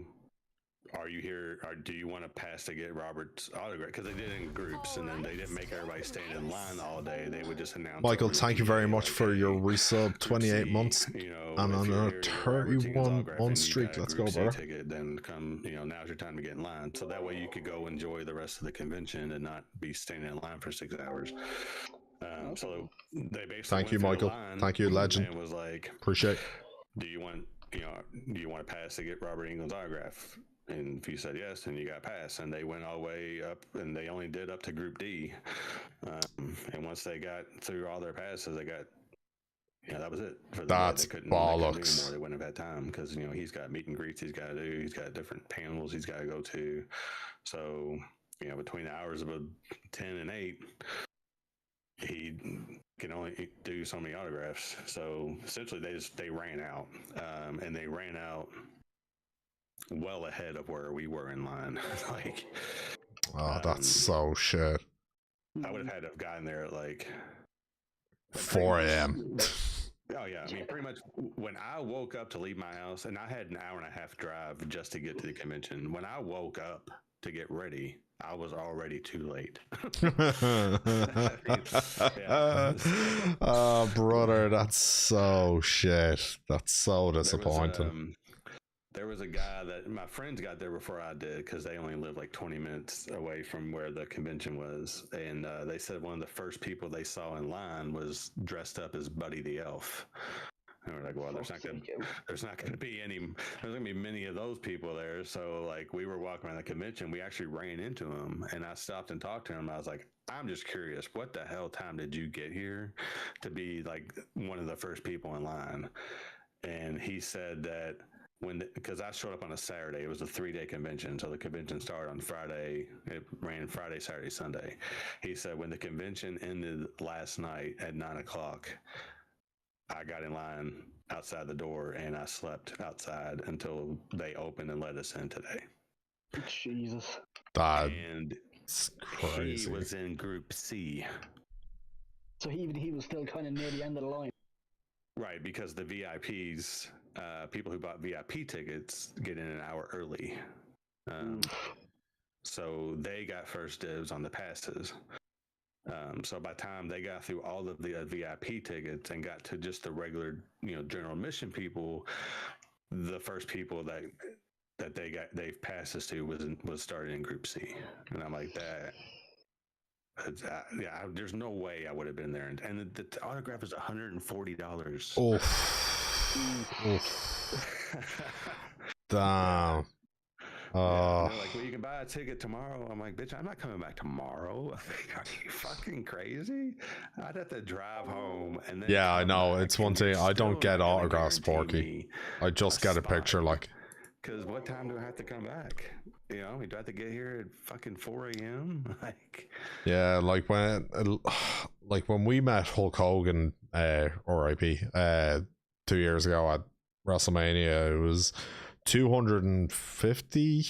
Are you here? Or do you want to pass to get Robert's autograph? Because they did it in groups, and then they didn't make everybody stand in line all day. They would just announce. Michael, thank you very much for your resub, 28 months, and on a 31-month streak. Let's go, brother. Ticket, then come. Now's your time to get in line. So that way you could go enjoy the rest of the convention and not be standing in line for 6 hours. So they basically. Thank you, Michael. Thank you, legend. And was like, appreciate. Do you want to pass to get Robert England's autograph? And if you said yes, then you got passed. And they went all the way up, and they only did up to Group D. And once they got through all their passes, they got, that was it. For the That's day. bollocks. They wouldn't have had time because, he's got meet and greets he's got to do. He's got different panels he's got to go to. So, between the hours of 10 and 8, he can only do so many autographs. So essentially they ran out, and they ran out well ahead of where we were in line. That's so shit. I would have had to have gotten there at like 4 a.m. Oh yeah, I mean, pretty much when I woke up to leave my house, and I had an hour and a half drive just to get to the convention. When I woke up to get ready, I was already too late. Oh, brother, that's so shit. That's so disappointing. There was a guy that my friends got there before I did because they only lived like 20 minutes away from where the convention was. And they said one of the first people they saw in line was dressed up as Buddy the Elf. And we're like, well, there's not going to be many of those people there. So like we were walking around the convention, we actually ran into him, and I stopped and talked to him. I was like, I'm just curious, what the hell time did you get here to be like one of the first people in line? And he said that because I showed up on a Saturday, it was a 3-day convention. So the convention started on Friday. It ran Friday, Saturday, Sunday. He said when the convention ended last night at 9:00, I got in line outside the door and I slept outside until they opened and let us in today. Jesus. And crazy. He was in Group C. So he was still kind of near the end of the line. Right, because the VIPs, people who bought VIP tickets, get in an hour early. So they got first dibs on the passes. So by the time they got through all of the VIP tickets and got to just the regular, general admission people, the first people that they passed us to was started in Group C, and I'm like that. There's no way I would have been there, and the autograph is $140. Oh, damn. They're like, well, you can buy a ticket tomorrow. I'm like, bitch, I'm not coming back tomorrow. Are you fucking crazy? I'd have to drive home and then. Yeah, I know. It's one thing. I don't get autographs, Porky. I just get a picture, like. Because what time do I have to come back? Do I have to get here at fucking 4 a.m.? Yeah, like when we met Hulk Hogan, RIP, 2 years ago at WrestleMania, it was 250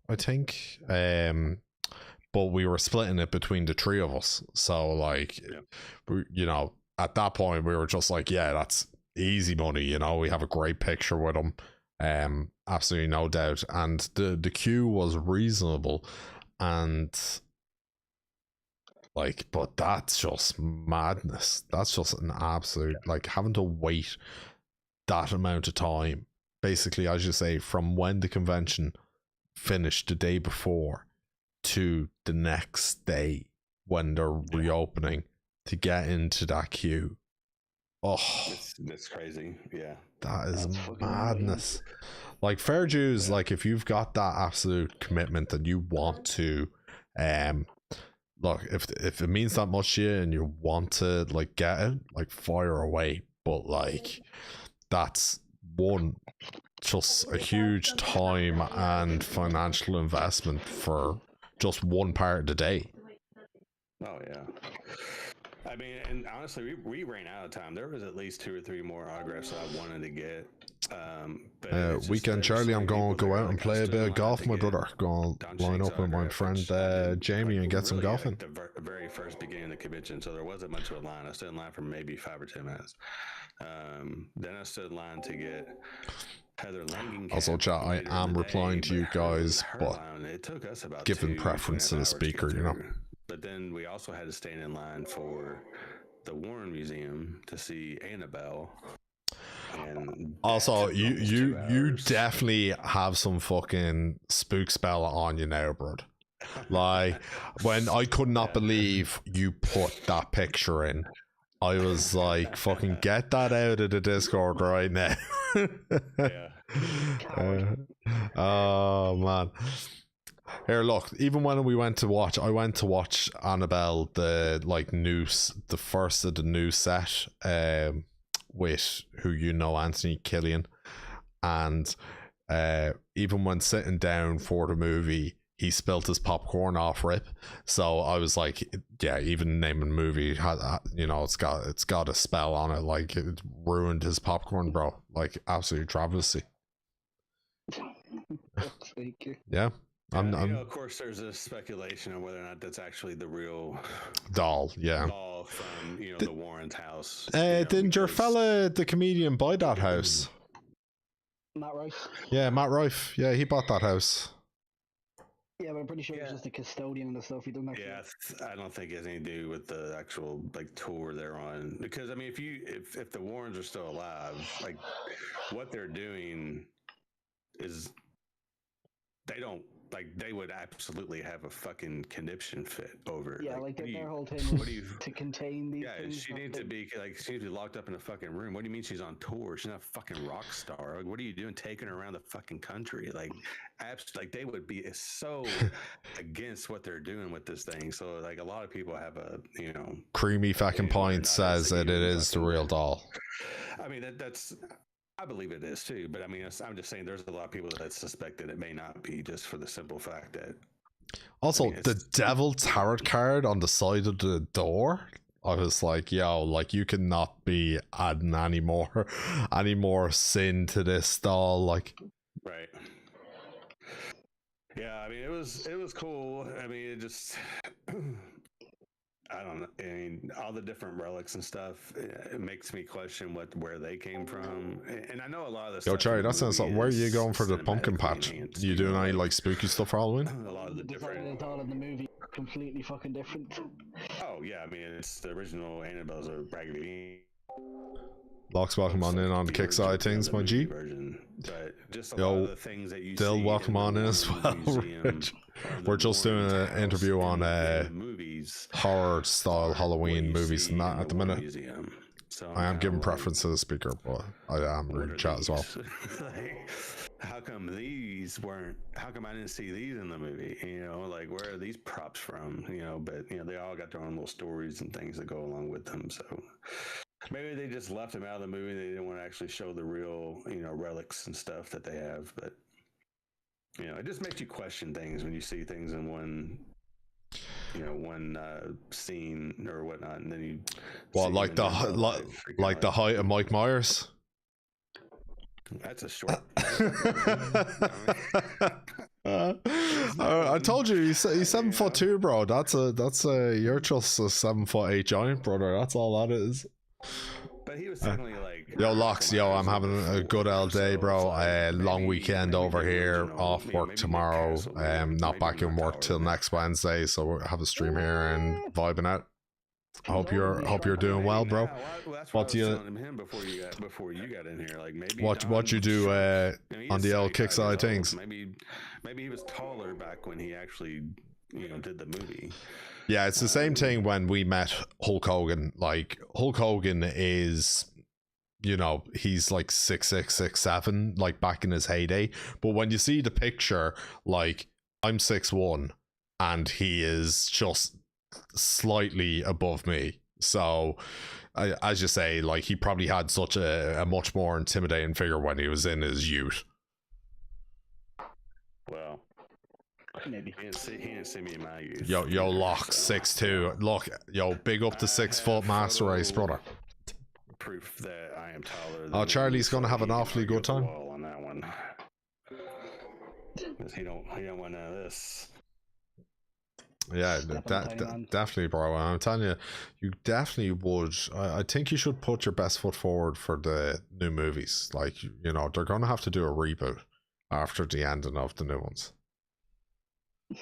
I think. But we were splitting it between the three of us. So like, you know, at that point we were just like, yeah, that's easy money. You know, we have a great picture with him. Absolutely no doubt. And the queue was reasonable, and like, but that's just madness. That's just an absolute, like, having to wait that amount of time, basically, as you say, from when the convention finished the day before to the next day when they're reopening, to get into that queue. Oh, that's crazy. Yeah, that is That's fucking madness. Like, fair dues, like, if you've got that absolute commitment that you want to, look, if it means that much to you and you want to, like, get it, like, fire away. But like, that's one, just a huge time and financial investment for just one part of the day. Oh yeah. I mean, and honestly, we ran out of time. There was at least 2 or 3 more autographs that I wanted to get. But it's just, Weekend there were Charlie, so I'm many going to people go there, out and like, I play a stood bit in of line golf to with my get brother. Going Don line Cheek's up with my autograph, friend which I did, Jamie, like, and get some really at, golfing. like, the very first beginning of the convention, so there wasn't much of a line. I stood in line for maybe 5 or 10 minutes. Then I stood in line to get Heather Langenkamp. Also, chat, I later in am the replying day, to you but guys, her but line, it took us about giving 2.5 preference to the hours to get speaker, you know. through. But then we also had to stand in line for the Warren Museum to see Annabelle. And Also, that took almost 2 you hours. definitely have some fucking spook spell on you now, bro. Like, when I could not believe you put that picture in, I was like, fucking get that out of the Discord right now. Yeah. Oh man. Here, look. Even when we went to watch, I went to watch Annabelle, the like the first of the new set, with who you know, Anthony Killian, and even when sitting down for the movie, he spilt his popcorn off rip. So I was like, yeah, even naming movie, you know, it's got a spell on it. Like, it ruined his popcorn, bro. Like, absolute travesty. Yeah. You know, of course, there's a speculation on whether or not that's actually the real doll. Yeah. doll from, you know, the Warren's house. Didn't your fella, the comedian, buy that house? Matt Rife. Yeah, Matt Rife. Yeah, he bought that house. Yeah, but I'm pretty sure he's just a custodian and stuff. He doesn't actually. Yeah, I don't think it has anything to do with the actual like tour they're on. Because I mean, if the Warrens are still alive, like what they're doing is they don't. Like, they would absolutely have a fucking conniption fit over. Yeah, like their whole thing was to contain these things. She needs to be locked up in a fucking room. What do you mean she's on tour? She's not a fucking rock star. Like, what are you doing taking her around the fucking country? Like, like they would be so against what they're doing with this thing. So like a lot of people have a, you know, Creamy fucking point says that it is the real doll. I mean that's. I believe it is too, but I mean, I'm just saying there's a lot of people that suspect that it may not be, just for the simple fact that. Also, the devil tarot card on the side of the door. I was like, yo, like, you cannot be adding any more sin to this doll, like. Right. Yeah, I mean, it was cool. I mean, it just. I don't know. I mean, all the different relics and stuff, it makes me question where they came from. And I know a lot of this. Yo, Charlie, that sounds like, where are you going for the pumpkin patch? You doing any like spooky stuff for Halloween? A lot of the different. It's all in the movie completely fucking different. Oh yeah, I mean, it's the original Annabelle's a raggedy. Locks, welcome on in on the kick side things, my G. Version, but just a lot of the things that you Dill, see welcome on in as well. We're just doing an interview on movies, horror style Halloween movies and that at the minute. Museum. So I am giving preference to the speaker, but I am reading chat as well. Like, how come these weren't? How come I didn't see these in the movie? You know, like, where are these props from? You know, but you know, they all got their own little stories and things that go along with them. So maybe they just left them out of the movie. They didn't want to actually show the real, you know, relics and stuff that they have. But you know, it just makes you question things when you see things in one, you know, one scene or whatnot, and then you. Well, like the height of Mike Myers. That's a short. I told you he's 7'2", bro. That's a you're just a 7'8" giant, brother. That's all that is. But he was technically like, Yo, Locks, yo, I'm having a good L day, bro. Long weekend over here, off work tomorrow. Not back in work till next Wednesday, so we'll have a stream here and vibing out. Hope you're doing well, bro. What do you him before you got in here? Like maybe what you do on the old kick side things? Maybe he was taller back when he actually did the movie. Yeah, it's the same thing when we met Hulk Hogan. Like Hulk Hogan is, he's like 6'6", 6'7", like back in his heyday. But when you see the picture, like I'm 6'1", and he is just slightly above me. So, as you say, like he probably had such a much more intimidating figure when he was in his youth. Well. Maybe he didn't see me in my youth. Yo, Locks, 6'2". Look, big up the 6 foot master race, brother. Proof that I am taller. Oh, Charlie's gonna have an awfully good time on that one. He don't want none of this. Yeah, definitely, bro. I'm telling you, you definitely would. I think you should put your best foot forward for the new movies. Like, they're gonna have to do a reboot after the ending of the new ones.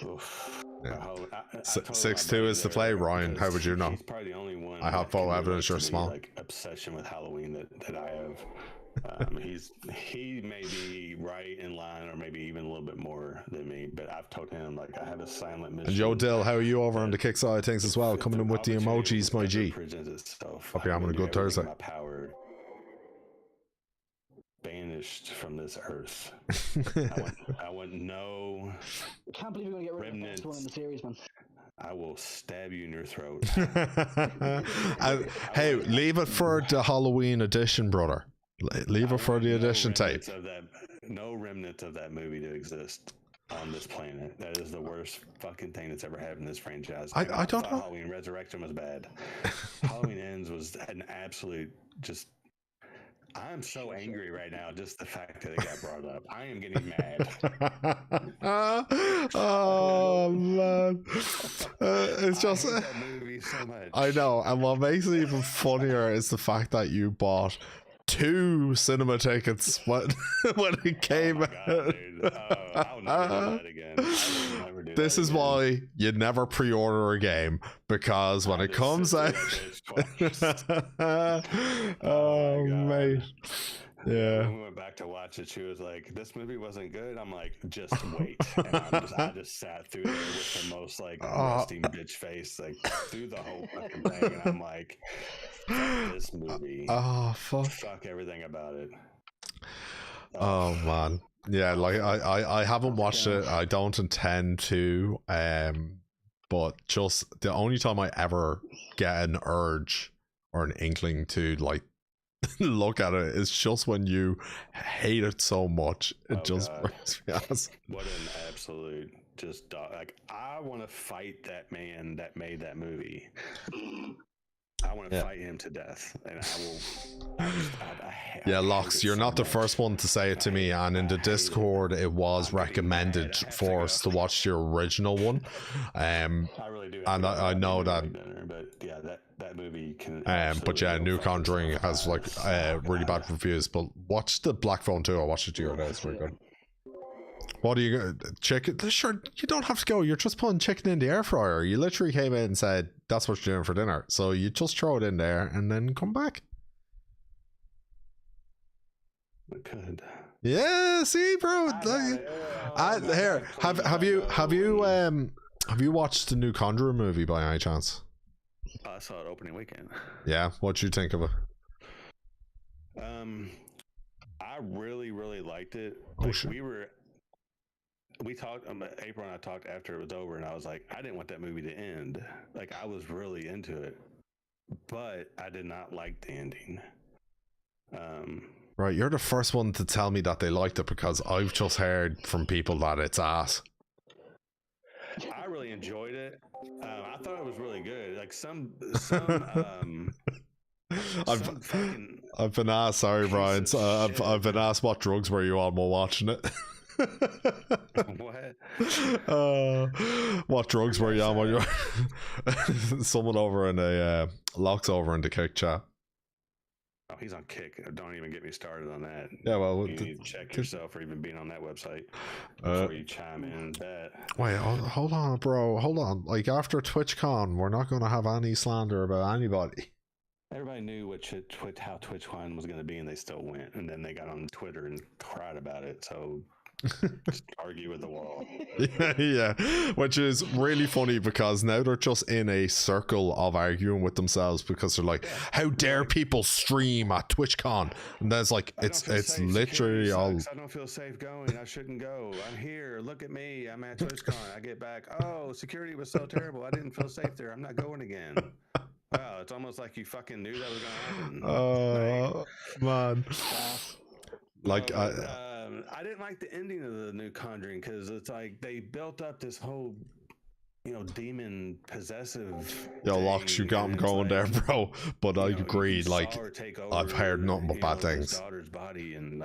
Oof. Yeah. 6'2" is the play, Ryan. How would you know? He's probably the only one. I have photo evidence you're small. Like obsession with Halloween that I have. He may be right in line, or maybe even a little bit more than me. But I've told him like I have a silent mission. And Joe Dill, how are you over on the kick side of things as well? Coming in with the emojis, my G. Hope you're having a good Thursday. My power banished from this earth. I want no. I can't believe you're gonna get rid of the best one in the series, man. I will stab you in your throat. Hey, leave it for the Halloween edition, brother. Leave it for the edition tape. No remnants of that movie to exist on this planet. That is the worst fucking thing that's ever happened in this franchise. I don't know. Halloween Resurrection was bad. Halloween Ends was an absolute just. I'm so angry right now, just the fact that it got brought up. I am getting mad. Oh, man. It's just... I hate that movie so much. I know, and what makes it even funnier is the fact that you bought 2 cinema tickets when it came out. I'll never do that again. This is why you never pre-order a game, because when it comes out... Oh, mate. Yeah. When we went back to watch it, she was like, "This movie wasn't good." I'm like, "Just wait." And I just sat through there with the most like resting bitch face, like through the whole fucking thing, and I'm like, "Fuck this movie. Oh, fuck everything about it." Oh man, yeah. Like I haven't watched it. I don't intend to. But just the only time I ever get an urge or an inkling to like look at it is just when you hate it so much. It just breaks me ass. What an absolute just dog. Like, I want to fight that man that made that movie. I want to fight him to death, and I will. Yeah, Locks, you're not the first one to say it to me, and in the Discord, it was recommended for us to watch the original one. I really do. And I know that. But yeah, that movie can. But yeah, New Conjuring has like really bad reviews. But watch the Black Phone too. I watched it the other day. It's very good. What are you chicken? Sure, you don't have to go. You're just putting chicken in the air fryer. You literally came in and said that's what you're doing for dinner. So you just throw it in there and then come back. I could. Yeah, see, bro. Here, have you watched the new Conjuring movie by any chance? I saw it opening weekend. Yeah, what'd you think of it? I really liked it. Oh, like, shit. We talked. April and I talked after it was over, and I was like, I didn't want that movie to end. Like, I was really into it, but I did not like the ending. Right, you're the first one to tell me that they liked it, because I've just heard from people that it's ass. I really enjoyed it. I thought it was really good. Like some I've been asked. Sorry, Brian. I've been asked what drugs were you on while watching it. What? What drugs were you on when you were someone over in a Locks over in the kick chat? Oh, he's on Kick. Don't even get me started on that. Yeah, well, You need to check yourself for even being on that website before you chime in that. Wait, hold on, bro. Hold on. Like, after TwitchCon, we're not going to have any slander about anybody. Everybody knew how TwitchCon was going to be, and they still went. And then they got on Twitter and cried about it. So just argue with the wall. Yeah, which is really funny because now they're just in a circle of arguing with themselves because they're like, how dare people stream at TwitchCon? And then it's like, it's literally all. I don't feel safe going. I shouldn't go. I'm here. Look at me. I'm at TwitchCon. I get back. Oh, security was so terrible. I didn't feel safe there. I'm not going again. Wow, it's almost like you fucking knew that was going to happen. Oh, man. Like, I didn't like the ending of the new Conjuring because it's like they built up this whole, demon possessive. Yo, Locks, you got him going there, bro. But I agree. Like, I've heard nothing but bad things. His daughter's body and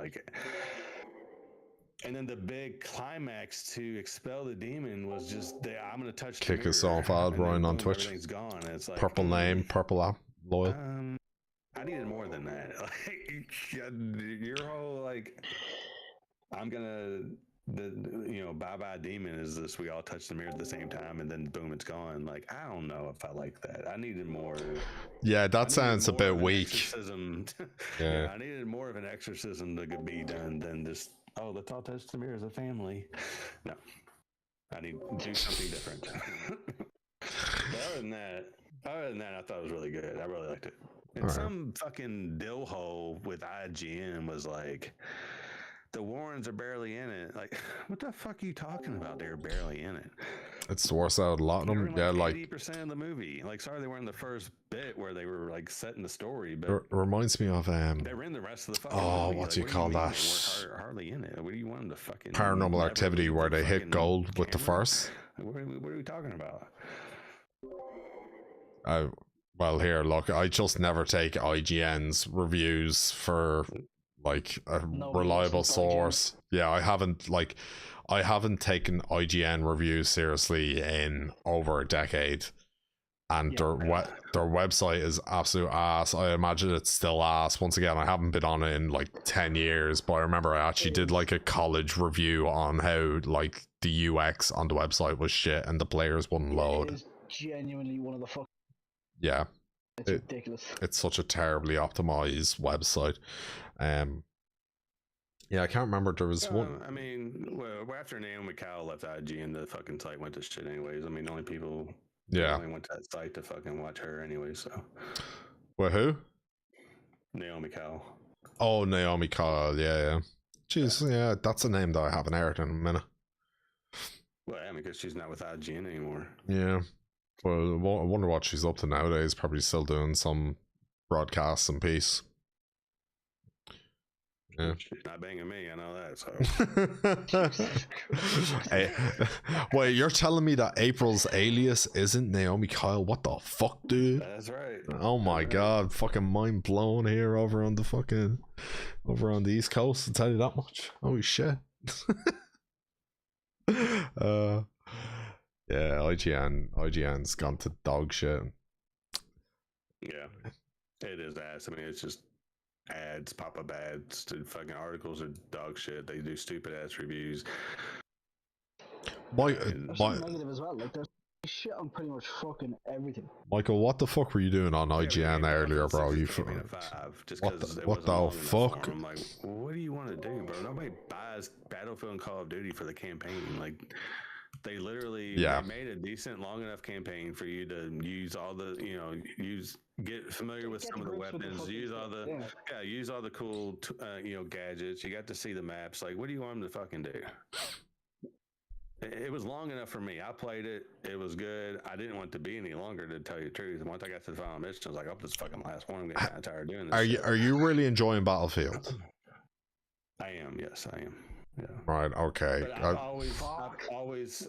then the big climax to expel the demon was just, I'm gonna touch. Kick us off out, Ryan, on Twitch. Everything's gone. It's like purple name, purple app, loyal. I needed more than that. Like, your whole I'm gonna bye bye demon is this. We all touch the mirror at the same time, and then boom, it's gone. Like, I don't know if I like that. I needed more. Yeah, that sounds a bit weak. Exorcism. Yeah, I needed more of an exorcism that could be done than just, let's all touch the mirror as a family. No, I need to do something different. Other than that, I thought it was really good. I really liked it. And some fucking dill hole with IGN was like, the Warrens are barely in it. Like, what the fuck are you talking about? They're barely in it. It's the worst out of a lot of them. Yeah, like 80% of the movie. Like, sorry, they weren't in the first bit where they were like setting the story, but it reminds me of they were in the rest of the fucking movie. what do you call that? They were hardly in it. What do you want them to fucking Paranormal Activity where they hit gold with the first? What are we talking about? Well, here, look, I just never take IGN's reviews for like a reliable source. Yeah, I haven't taken IGN reviews seriously in over a decade, and their website is absolute ass. I imagine it's still ass. Once again, I haven't been on it in like 10 years, but I remember I actually did like a college review on how like the UX on the website was shit and the players wouldn't load. It is genuinely one of the fuck. Yeah, it's ridiculous. It's such a terribly optimized website. Yeah, I can't remember. There was one. I mean, well, after Naomi Kyle left IGN, the fucking site went to shit anyways. I mean, the only people only went to that site to fucking watch her anyway. So, well, who? Naomi Kyle. Oh, Naomi Kyle. Yeah. Jeez, yeah, that's a name that I haven't heard in a minute. Well, I mean, because she's not with IGN anymore. Yeah. Well, I wonder what she's up to nowadays. Probably still doing some broadcasts and peace. Yeah. She's not banging me, I know that. So, hey, wait, you're telling me that April's alias isn't Naomi Kyle? What the fuck, dude? That's right. Oh my god, fucking mind blown here over on the East Coast. I'll tell you that much. Holy shit. Yeah, IGN's gone to dog shit. Yeah, it is ass. I mean, it's just ads, pop-up ads, to fucking articles are dog shit. They do stupid ass reviews. Negative as well. Like, there's shit on pretty much fucking everything. Michael, what the fuck were you doing on IGN earlier, bro? You what the fuck? I'm like, what do you want to do, bro? Nobody buys Battlefield and Call of Duty for the campaign. Like, they literally they made a decent, long enough campaign for you to use all the, get familiar with some of the weapons, use all the cool, gadgets. You got to see the maps. Like, what do you want them to fucking do? It was long enough for me. I played it. It was good. I didn't want it to be any longer, to tell you the truth. And once I got to the final mission, I was like, oh, this is fucking last one. I'm getting kind of tired of doing this. Are you really enjoying Battlefield? I am. Yes, I am. Yeah. Right. Okay. But I've always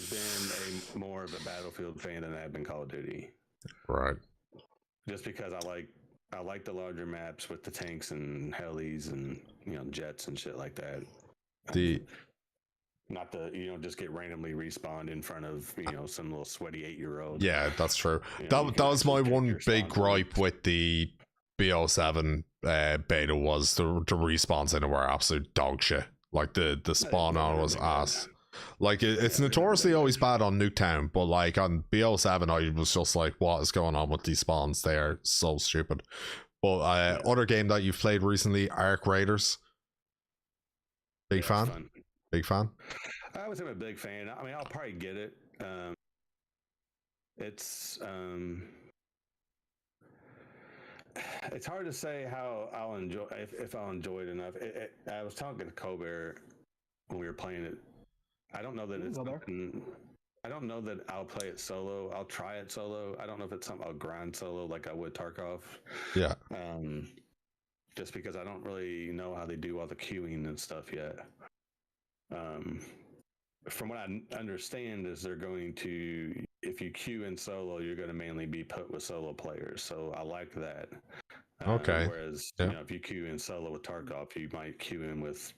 been more of a Battlefield fan than I've been Call of Duty. Right. Just because I like the larger maps with the tanks and helis and jets and shit like that. Not the just get randomly respawned in front of some little sweaty 8-year-old. Yeah, that's true. You That can was my actually pick one your big spawn gripe points. with the BO7 beta was the respawns in it were absolute dog shit. Like the spawn They've on never was been ass. good. Like it's Yeah, they've never notoriously been always good. bad on Nuketown, but like on BO7 I was just like, what is going on with these spawns? They are so stupid. But other game that you've played recently, Arc Raiders. Big Yeah, it's fan? fun. Big fan? I would say I'm a big fan. I mean, I'll probably get it. It's it's hard to say how I'll enjoy if I'll enjoy it enough. I was talking to Colbert when we were playing it. I don't know that it's something, I don't know that I'll play it solo. I'll try it solo. I don't know if it's something I'll grind solo like I would Tarkov. Yeah. Just because I don't really know how they do all the queuing and stuff yet. From what I understand is they're going to, if you queue in solo, you're going to mainly be put with solo players. So I like that. Okay. Whereas, Yeah. if you queue in solo with Tarkov, you might queue in with,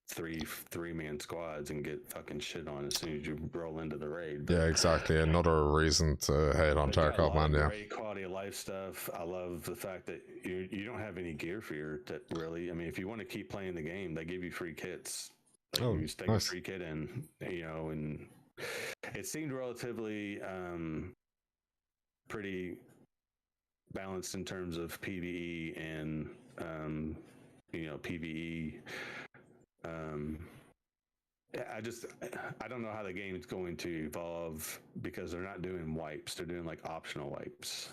three-man squads and get fucking shit on as soon as you roll into the raid. But, Yeah, exactly. Another reason to hate on Tarkov, man. Yeah. Great quality of life stuff. I love the fact that you don't have any gear fear. That really, I mean, if you want to keep playing the game, they give you free kits. Like you just take a free kit in, and it seemed relatively pretty balanced in terms of PvE and PvE. I don't know how the game is going to evolve because they're not doing wipes. They're doing like optional wipes.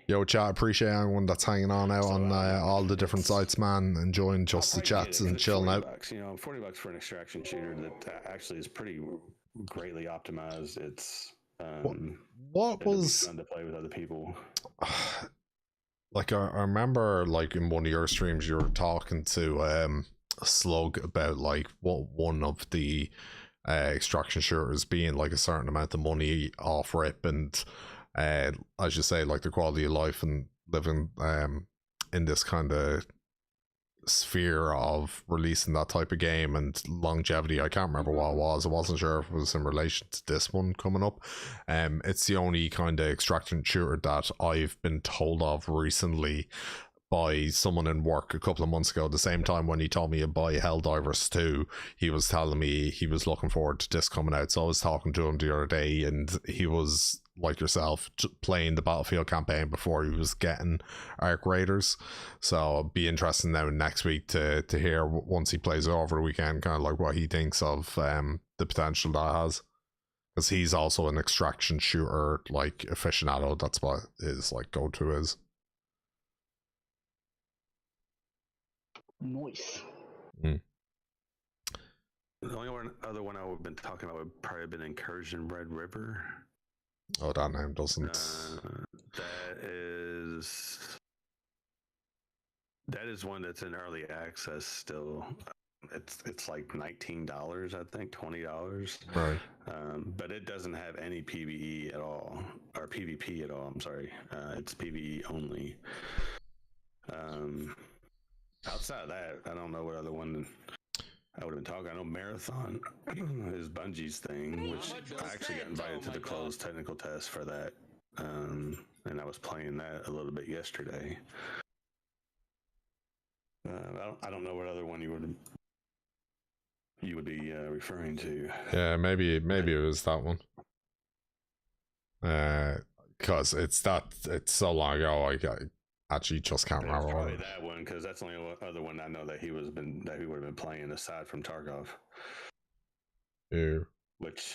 Yo, chat, appreciate anyone that's hanging on out on all the different sites, man. Enjoying just the chats and chilling out. $40, $40 for an extraction shooter that actually is pretty greatly optimized. It's what was fun to play with other people. Like I remember, like in one of your streams, you were talking to Slug about like what one of the extraction shooters being like a certain amount of money off rip, and as you say, like the quality of life and living in this kind of sphere of releasing that type of game and longevity. I can't remember what it was. I wasn't sure if it was in relation to this one coming up. It's the only kind of extraction shooter that I've been told of recently by someone in work a couple of months ago. The same time when he told me to buy Helldivers 2, he was telling me he was looking forward to this coming out. So I was talking to him the other day, and he was like yourself playing the Battlefield campaign before he was getting Arc Raiders. So it'll be interesting now next week to hear once he plays it over the weekend, kind of like what he thinks of the potential that has, because he's also an extraction shooter like aficionado. That's what his like go-to is. Nice. The only other one I would have been talking about would probably have been Incursion Red River. Oh, that name doesn't. That is one that's in early access still. It's like $19, I think, $20. Right. But it doesn't have any PvE at all, or PvP at all. I'm sorry. It's PvE only. Outside of that, I don't know what other one I would have been talking. I know Marathon is Bungie's thing, which I actually got invited to the closed technical test for that. And I was playing that a little bit yesterday. I don't know what other one you would be referring to. Yeah, maybe it was that one. Because it's so long ago. I actually just can't remember. Probably that one, because that's the only other one I know that he would have been playing aside from Tarkov. Ew. Which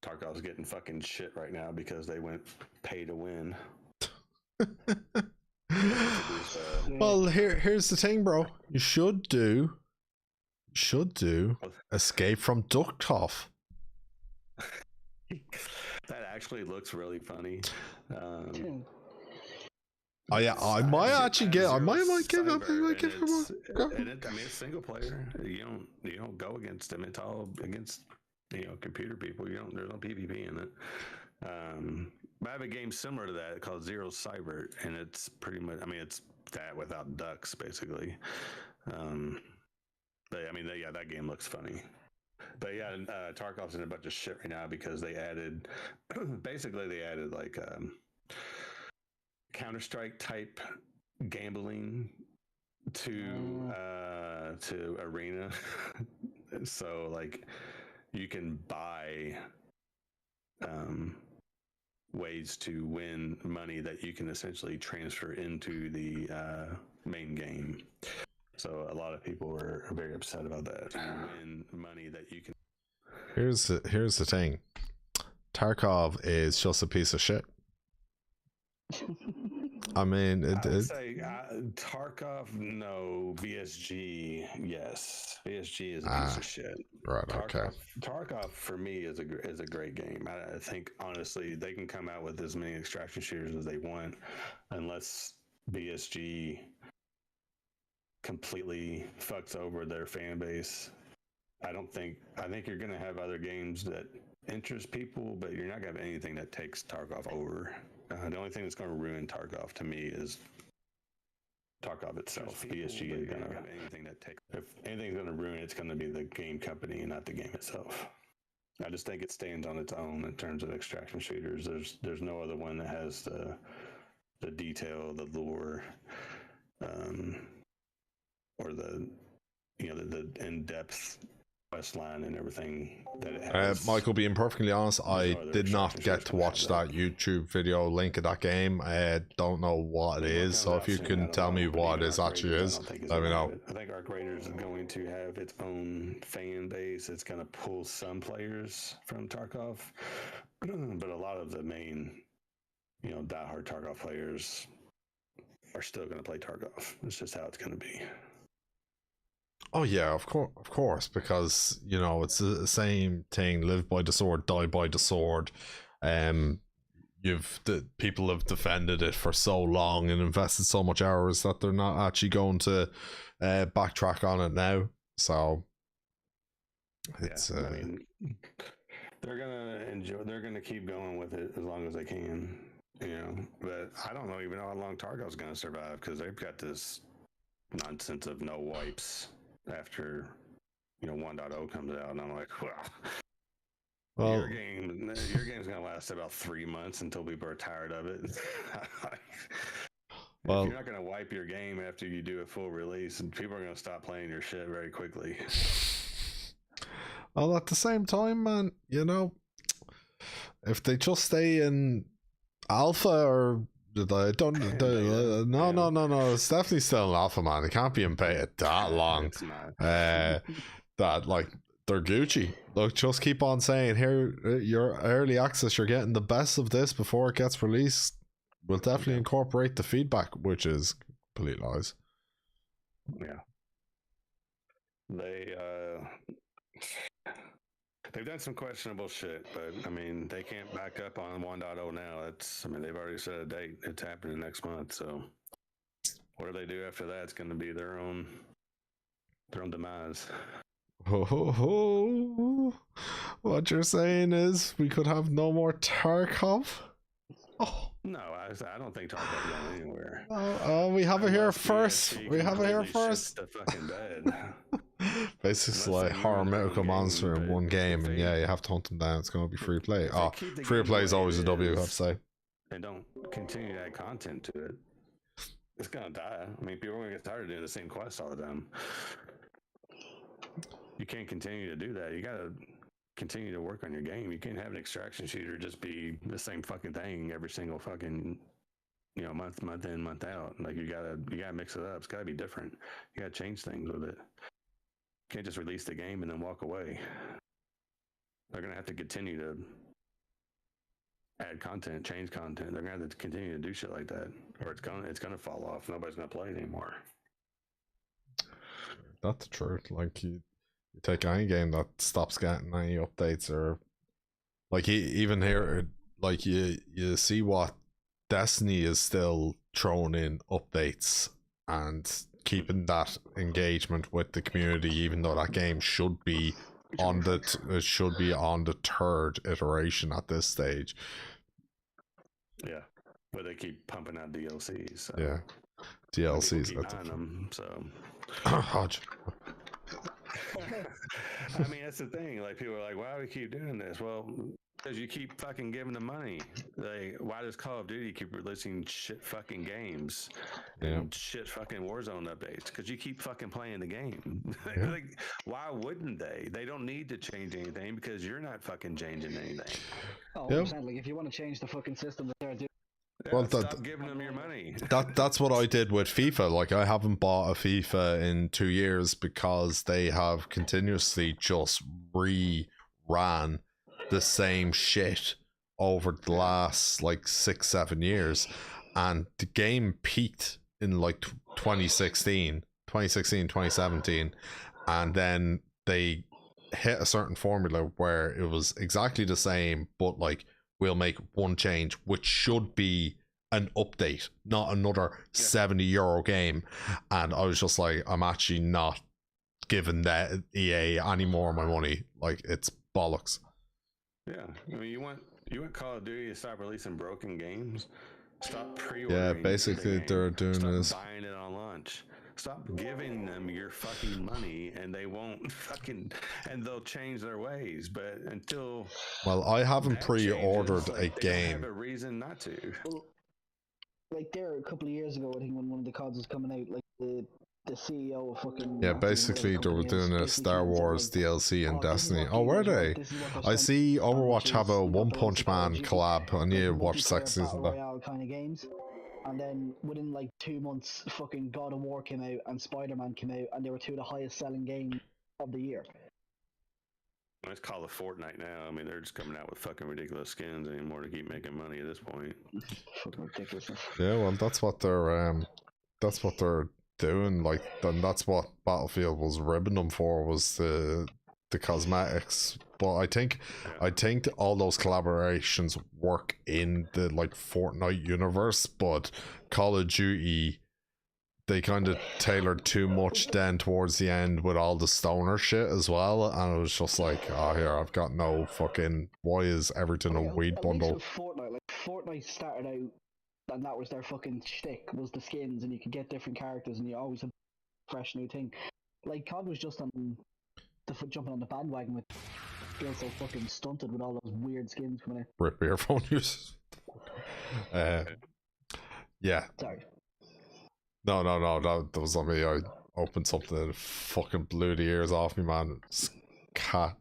Tarkov's getting fucking shit right now because they went pay to win. Well, here's the thing, bro. You should do Escape from Ducktoff. That actually looks really funny. Oh yeah, I might actually get. I might give it. I might give it one. I mean, it's single player. You don't go against them. It's all against computer people. There's no PvP in it. But I have a game similar to that called Zero Cyber, and it's pretty much. I mean, it's that without ducks, basically. But I mean, yeah, that game looks funny. But yeah, Tarkov's in a bunch of shit right now because they added, basically, they added like Counter Strike type gambling to Arena. So like, you can buy ways to win money that you can essentially transfer into the main game. So a lot of people are very upset about that. To win money that you can. Here's the thing. Tarkov is just a piece of shit. I mean, I would say Tarkov, no. VSG, yes. VSG is a piece of shit. Right. Okay. Tarkov for me is a great game. I think honestly they can come out with as many extraction shooters as they want, unless VSG completely fucks over their fan base. I think you're gonna have other games that interest people, but you're not gonna have anything that takes Tarkov over. The only thing that's gonna ruin Tarkov to me is Tarkov itself. VSG is gonna have anything that takes. If anything's gonna ruin it, it's gonna be the game company and not the game itself. I just think it stands on its own in terms of extraction shooters. There's no other one that has the detail, the lore, or the in-depth quest line and everything that it has. Michael, being perfectly honest, I did not get to watch that YouTube video link of that game. I don't know what it is, so if you can tell me what it actually is, let me know. I think Arc Raiders is going to have its own fan base. It's going to pull some players from Tarkov, but a lot of the main, diehard Tarkov players are still going to play Tarkov. It's just how it's going to be. Oh yeah, of course, because it's the same thing. Live by the sword, die by the sword. People have defended it for so long and invested so much hours that they're not actually going to backtrack on it now. So it's. I mean, they're gonna enjoy. They're gonna keep going with it as long as they can. But I don't even know how long Tarkov's gonna survive because they've got this nonsense of no wipes after 1.0 comes out, and I'm like, well, your game's gonna last about 3 months until people are tired of it. If you're not gonna wipe your game after you do a full release, and people are gonna stop playing your shit very quickly. Well, at the same time, man, if they just stay in alpha or no, it's definitely still an alpha, man. It can't be in beta that long. That like they're Gucci. Look, just keep on saying here, your early access, you're getting the best of this before it gets released. We'll definitely incorporate the feedback, which is complete lies. Yeah, they've done some questionable shit, but I mean, they can't back up on 1.0 now. They've already set a date. It's happening next month. So what do they do after that? It's going to be their own demise. What you're saying is we could have no more Tarkov? Oh. No, I don't think Tarkov's going anywhere. We have it here first. We have it here first. The fucking bed. Basically, like horror mythical monster in one game, and you have to hunt them down. It's going to be free play. Free play is always a W, I have to say. And don't continue to add content to it. It's going to die. I mean, people are going to get tired of doing the same quest all the time. You can't continue to do that. You got to continue to work on your game. You can't have an extraction shooter just be the same fucking thing every single fucking month in, month out. Like you gotta mix it up. It's gotta be different. You gotta change things with it. You can't just release the game and then walk away. They're gonna have to continue to add content, change content. They're gonna have to continue to do shit like that, or it's gonna fall off. Nobody's gonna play it anymore. That's the truth. Like you take any game that stops getting any updates, or like even here, like you see what Destiny is still throwing in updates and keeping that engagement with the community, even though that game should be on the third iteration at this stage. Yeah, but they keep pumping out DLCs. So. Yeah, DLCs. Keep buying them, so. Hodge. I mean, that's the thing. Like, people are like, why do we keep doing this? Well, because you keep fucking giving them money. Like, why does Call of Duty keep releasing shit fucking games and shit fucking Warzone updates? Because you keep fucking playing the game. Yeah. Like, why wouldn't they? They don't need to change anything because you're not fucking changing anything. Oh, Yeah. 100%. Like, if you want to change the fucking system that they're doing, Yeah, Well, stop giving them your money. That's what I did with FIFA. Like, I haven't bought a FIFA in 2 years because they have continuously just ran the same shit over the last like 6-7 years, and the game peaked in like 2017, and then they hit a certain formula where it was exactly the same, but like, we'll make one change, which should be an update, not another €70 game. And I was just like, I'm actually not giving that EA any more of my money. Like, it's bollocks. Yeah, I mean, you want Call of Duty to stop releasing broken games? Stop pre-ordering. Yeah, basically they're doing this. Stop buying it on launch. Stop giving them your fucking money, and they won't fucking, and they'll change their ways. But until I haven't that pre-ordered changes, a like, they game. don't have a reason not to. well, like there a couple of years ago, I think when one of the CODs was coming out, like the CEO of fucking Basically they were doing a Star Wars DLC and Destiny. Oh, were they? I see Overwatch have a One Punch Man collab. I need to watch second season. Royale kind of games. And then within like 2 months, fucking God of War came out and Spider-Man came out, and they were two of the highest selling games of the year. It's called a Fortnite now. I mean, they're just coming out with fucking ridiculous skins anymore to keep making money at this point. Fucking ridiculous. Yeah, well, that's what they're doing. Like, then that's what Battlefield was ribbing them for, was the cosmetics. But I think all those collaborations work in the like Fortnite universe, but Call of Duty, they kind of tailored too much then towards the end with all the stoner shit as well, and it was just like, oh, here, I've got no fucking, why is everything a weed bundle? Fortnite started out, and that was their fucking shtick, was the skins, and you could get different characters, and you always had a fresh new thing. Like, COD was just jumping on the bandwagon with being so fucking stunted with all those weird skins coming out. Rip earphone use. Yeah. Sorry. No, that was on me. I opened something and it fucking blew the ears off me, man. It's cat.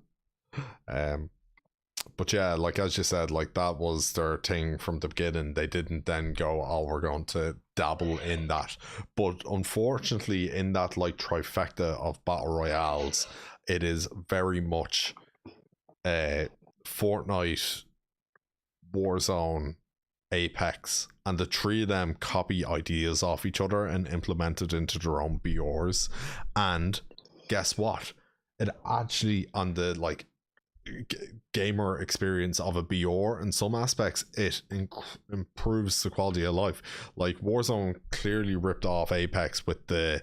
But yeah, like as you said, like that was their thing from the beginning. They didn't then go, oh, we're going to dabble in that. But unfortunately, in that like trifecta of battle royales, it is very much Fortnite, Warzone, Apex, and the three of them copy ideas off each other and implement it into their own BRs. And guess what? It actually, on the like gamer experience of a BR, in some aspects, it improves the quality of life. Like Warzone clearly ripped off Apex with the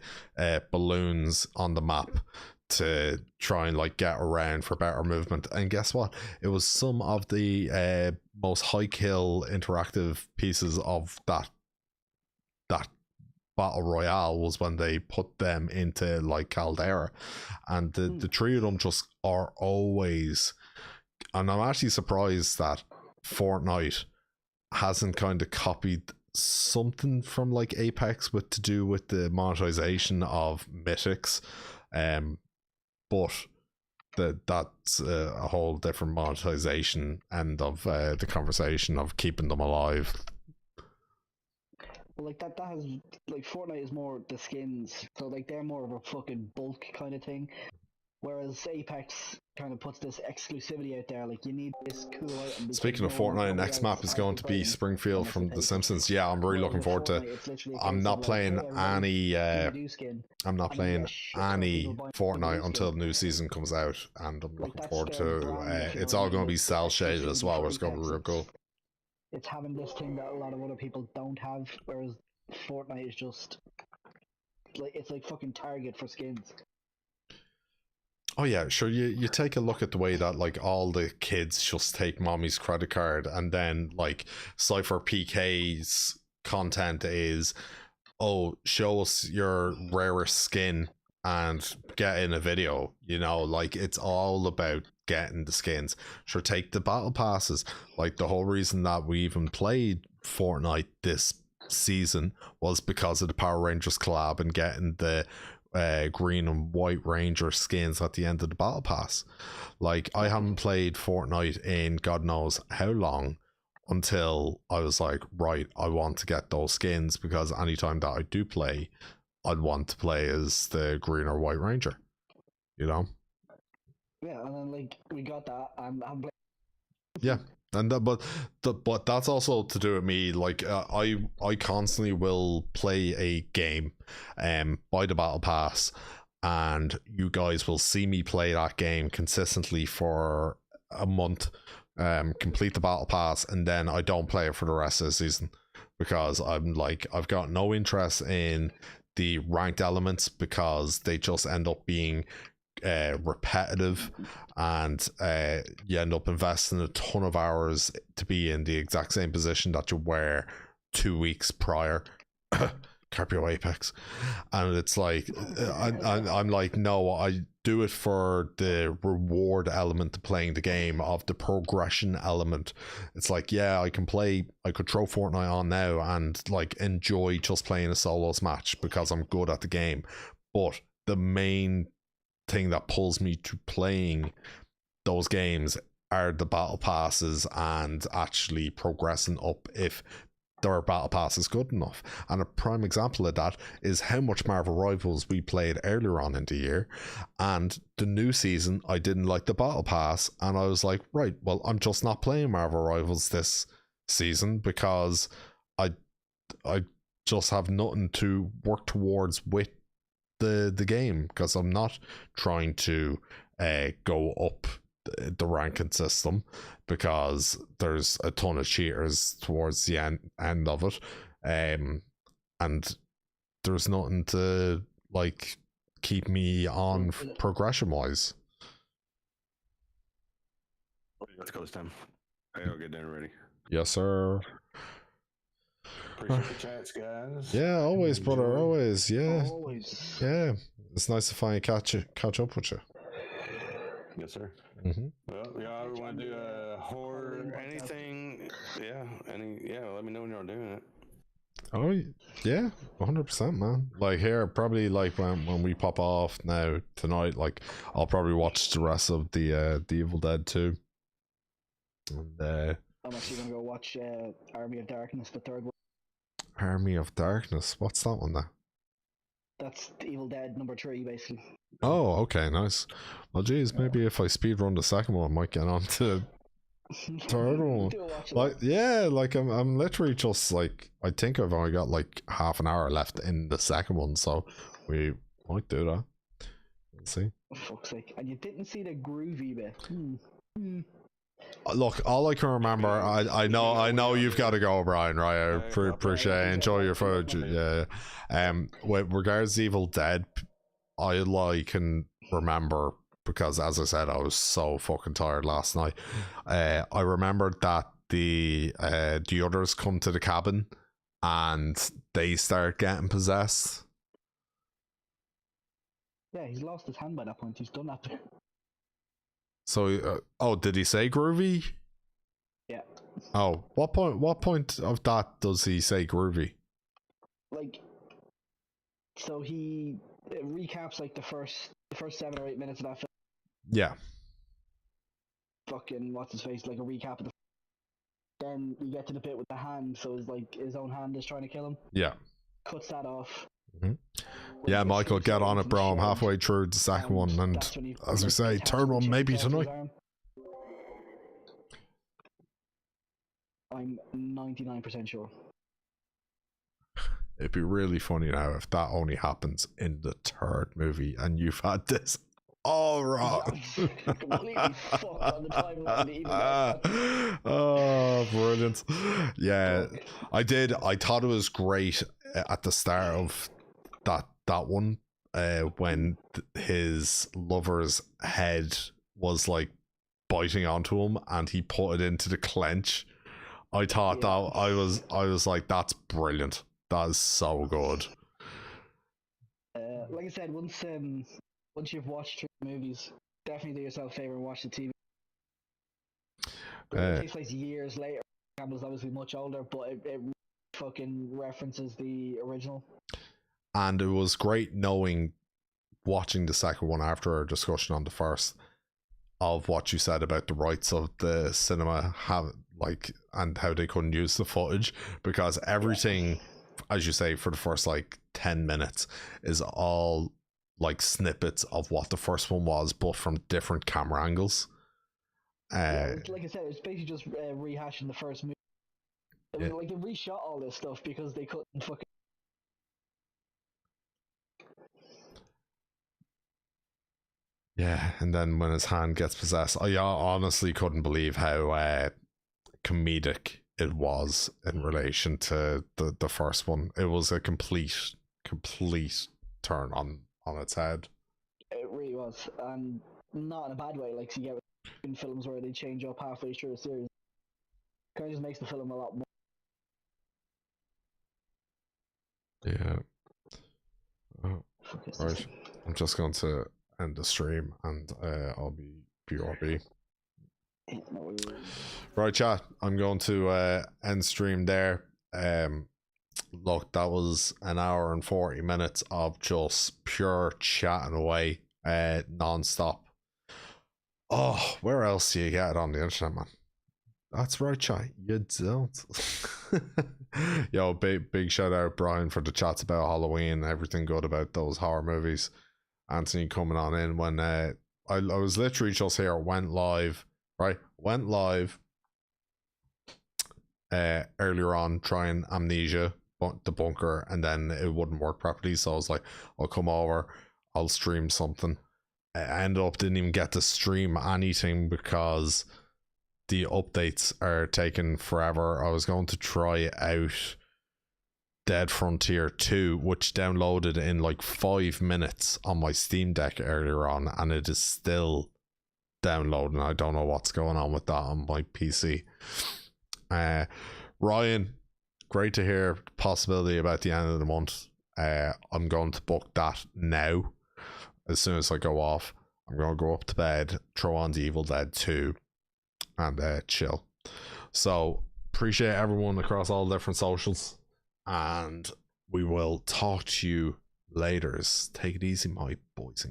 balloons on the map to try and like get around for better movement, and guess what, it was some of the most high kill interactive pieces of that battle royale was when they put them into like Caldera, and the three of them just are always, and I'm actually surprised that Fortnite hasn't kind of copied something from like Apex with to do with the monetization of mythics, but that's a whole different monetization end of the conversation of keeping them alive. Well, like that has, like, Fortnite is more the skins, so like they're more of a fucking bulk kind of thing, whereas Apex kind of puts this exclusivity out there, like you need this cool item. Speaking of Fortnite, next map is going to be Springfield from The Simpsons. Yeah, I'm really looking forward to it. I'm not playing any I'm not playing any Fortnite until the new season comes out, and I'm looking forward to it's all going to be cell shaded as well, which is going to be real cool. It's having this thing that a lot of other people don't have, whereas Fortnite is just like, it's like fucking Target for skins. Oh yeah, sure. You take a look at the way that like all the kids just take mommy's credit card, and then like Cypher PK's content is, oh, show us your rarest skin and getting a video, you know, like it's all about getting the skins. Sure, take the battle passes. Like the whole reason that we even played Fortnite this season was because of the Power Rangers collab and getting the green and white ranger skins at the end of the battle pass. Like I haven't played Fortnite in God knows how long until I was like, right, I want to get those skins, because anytime that I do play, I'd want to play as the green or white ranger, you know. Yeah, and then like we got that, and I'm Yeah, and that, but that's also to do with me. Like I constantly will play a game, buy the battle pass, and you guys will see me play that game consistently for a month, complete the battle pass, and then I don't play it for the rest of the season, because I'm like, I've got no interest in the ranked elements, because they just end up being repetitive, and you end up investing a ton of hours to be in the exact same position that you were 2 weeks prior. Carpio Apex. And it's like I'm like, no, I do it for the reward element to playing the game, of the progression element. It's like, yeah, I could throw Fortnite on now and like enjoy just playing a solos match because I'm good at the game, but the main thing that pulls me to playing those games are the battle passes, and actually progressing up if their battle pass is good enough. And a prime example of that is how much Marvel Rivals we played earlier on in the year, and the new season I didn't like the battle pass, and I was like, right, well, I'm just not playing Marvel Rivals this season, because I just have nothing to work towards with the game, because I'm not trying to go up the ranking system, because there's a ton of cheaters towards the end of it, and there's nothing to like keep me on progression wise. Let's go, Tim. I gotta get dinner ready. Yes, sir. Appreciate the chance, guys. Yeah, always, brother, always. Yeah, always. yeah. It's nice to finally catch up with you. Yes, sir. Mm-hmm. Well, yeah, we want to do a horror, anything. Yeah, let me know when you're doing it. Oh yeah, 100%, man. Like here, probably like when we pop off now tonight, like I'll probably watch the rest of the Evil Dead 2. And I'm actually gonna go watch Army of Darkness, the third one. Army of Darkness. What's that one there? That's the Evil Dead number 3, basically. Oh, okay, nice. Well, geez, maybe if I speedrun the second one, I might get on to third one. Like, yeah, like I'm literally just like, I think I've only got like half an hour left in the second one, so we might do that. Let's see. For fuck's sake! And you didn't see the groovy bit. Look, all I can remember, I know you've got to go, Brian. Right? I appreciate it. Enjoy your food. Yeah. With regards to Evil Dead, I can remember, because as I said, I was so fucking tired last night. I remembered that the others come to the cabin and they start getting possessed. Yeah, he's lost his hand by that point. He's done that. So, did he say groovy? Yeah. Oh, what point of that does he say groovy? Like, so he recaps like the first 7 or 8 minutes of that film. Yeah. Fucking what's his face? Like a recap of the. Then you get to the bit with the hand, so it's like his own hand is trying to kill him. Yeah. Cuts that off. Mm-hmm. Yeah, Michael, get on it, bro. I'm halfway through the second one, and as we say, third one maybe tonight. I'm 99% sure. It'd be really funny now if that only happens in the third movie, and you've had this all wrong. Completely fucked on the timeline. Oh, brilliant! Yeah, I did. I thought it was great at the start of that one, when his lover's head was like biting onto him and he put it into the clench. I thought that I was like, that's brilliant. That is so good. like I said, once you've watched through the movies, definitely do yourself a favor and watch the TV. It takes place years later. Campbell's obviously much older, but it fucking references the original. And it was great knowing, watching the second one after our discussion on the first, of what you said about the rights of the cinema and how they couldn't use the footage, because everything, as you say, for the first like 10 minutes is all like snippets of what the first one was, but from different camera angles. Like I said, it's basically just rehashing the first movie. It was like they reshot all this stuff because they couldn't fucking. Yeah, and then when his hand gets possessed, I honestly couldn't believe how comedic it was in relation to the first one. It was a complete turn on its head. It really was, and not in a bad way. Like you get in films where they change up halfway through a series, kind of just makes the film a lot more. Yeah. Oh, right. I'm just going to end the stream, and I'll be BRB. Right, chat. I'm going to end stream there. Look, that was an hour and 40 minutes of just pure chatting away, non-stop. Oh, where else do you get it on the internet, man? That's right, chat. You don't. Yo, big shout out Brian for the chats about Halloween, everything good about those horror movies. Anthony coming on in when I was literally just here, went live earlier on trying Amnesia, the bunker, and then it wouldn't work properly, so I was like, I'll come over, I'll stream something. I ended up didn't even get to stream anything because the updates are taking forever. I was going to try out Dead Frontier 2, which downloaded in like 5 minutes on my Steam Deck earlier on, and it is still downloading. I don't know what's going on with that on my PC. Ryan, great to hear possibility about the end of the month. I'm going to book that now. As soon as I go off, I'm going to go up to bed, throw on the Evil Dead 2, and chill. So appreciate everyone across all different socials, and we will talk to you later. Take it easy, my boys and girls.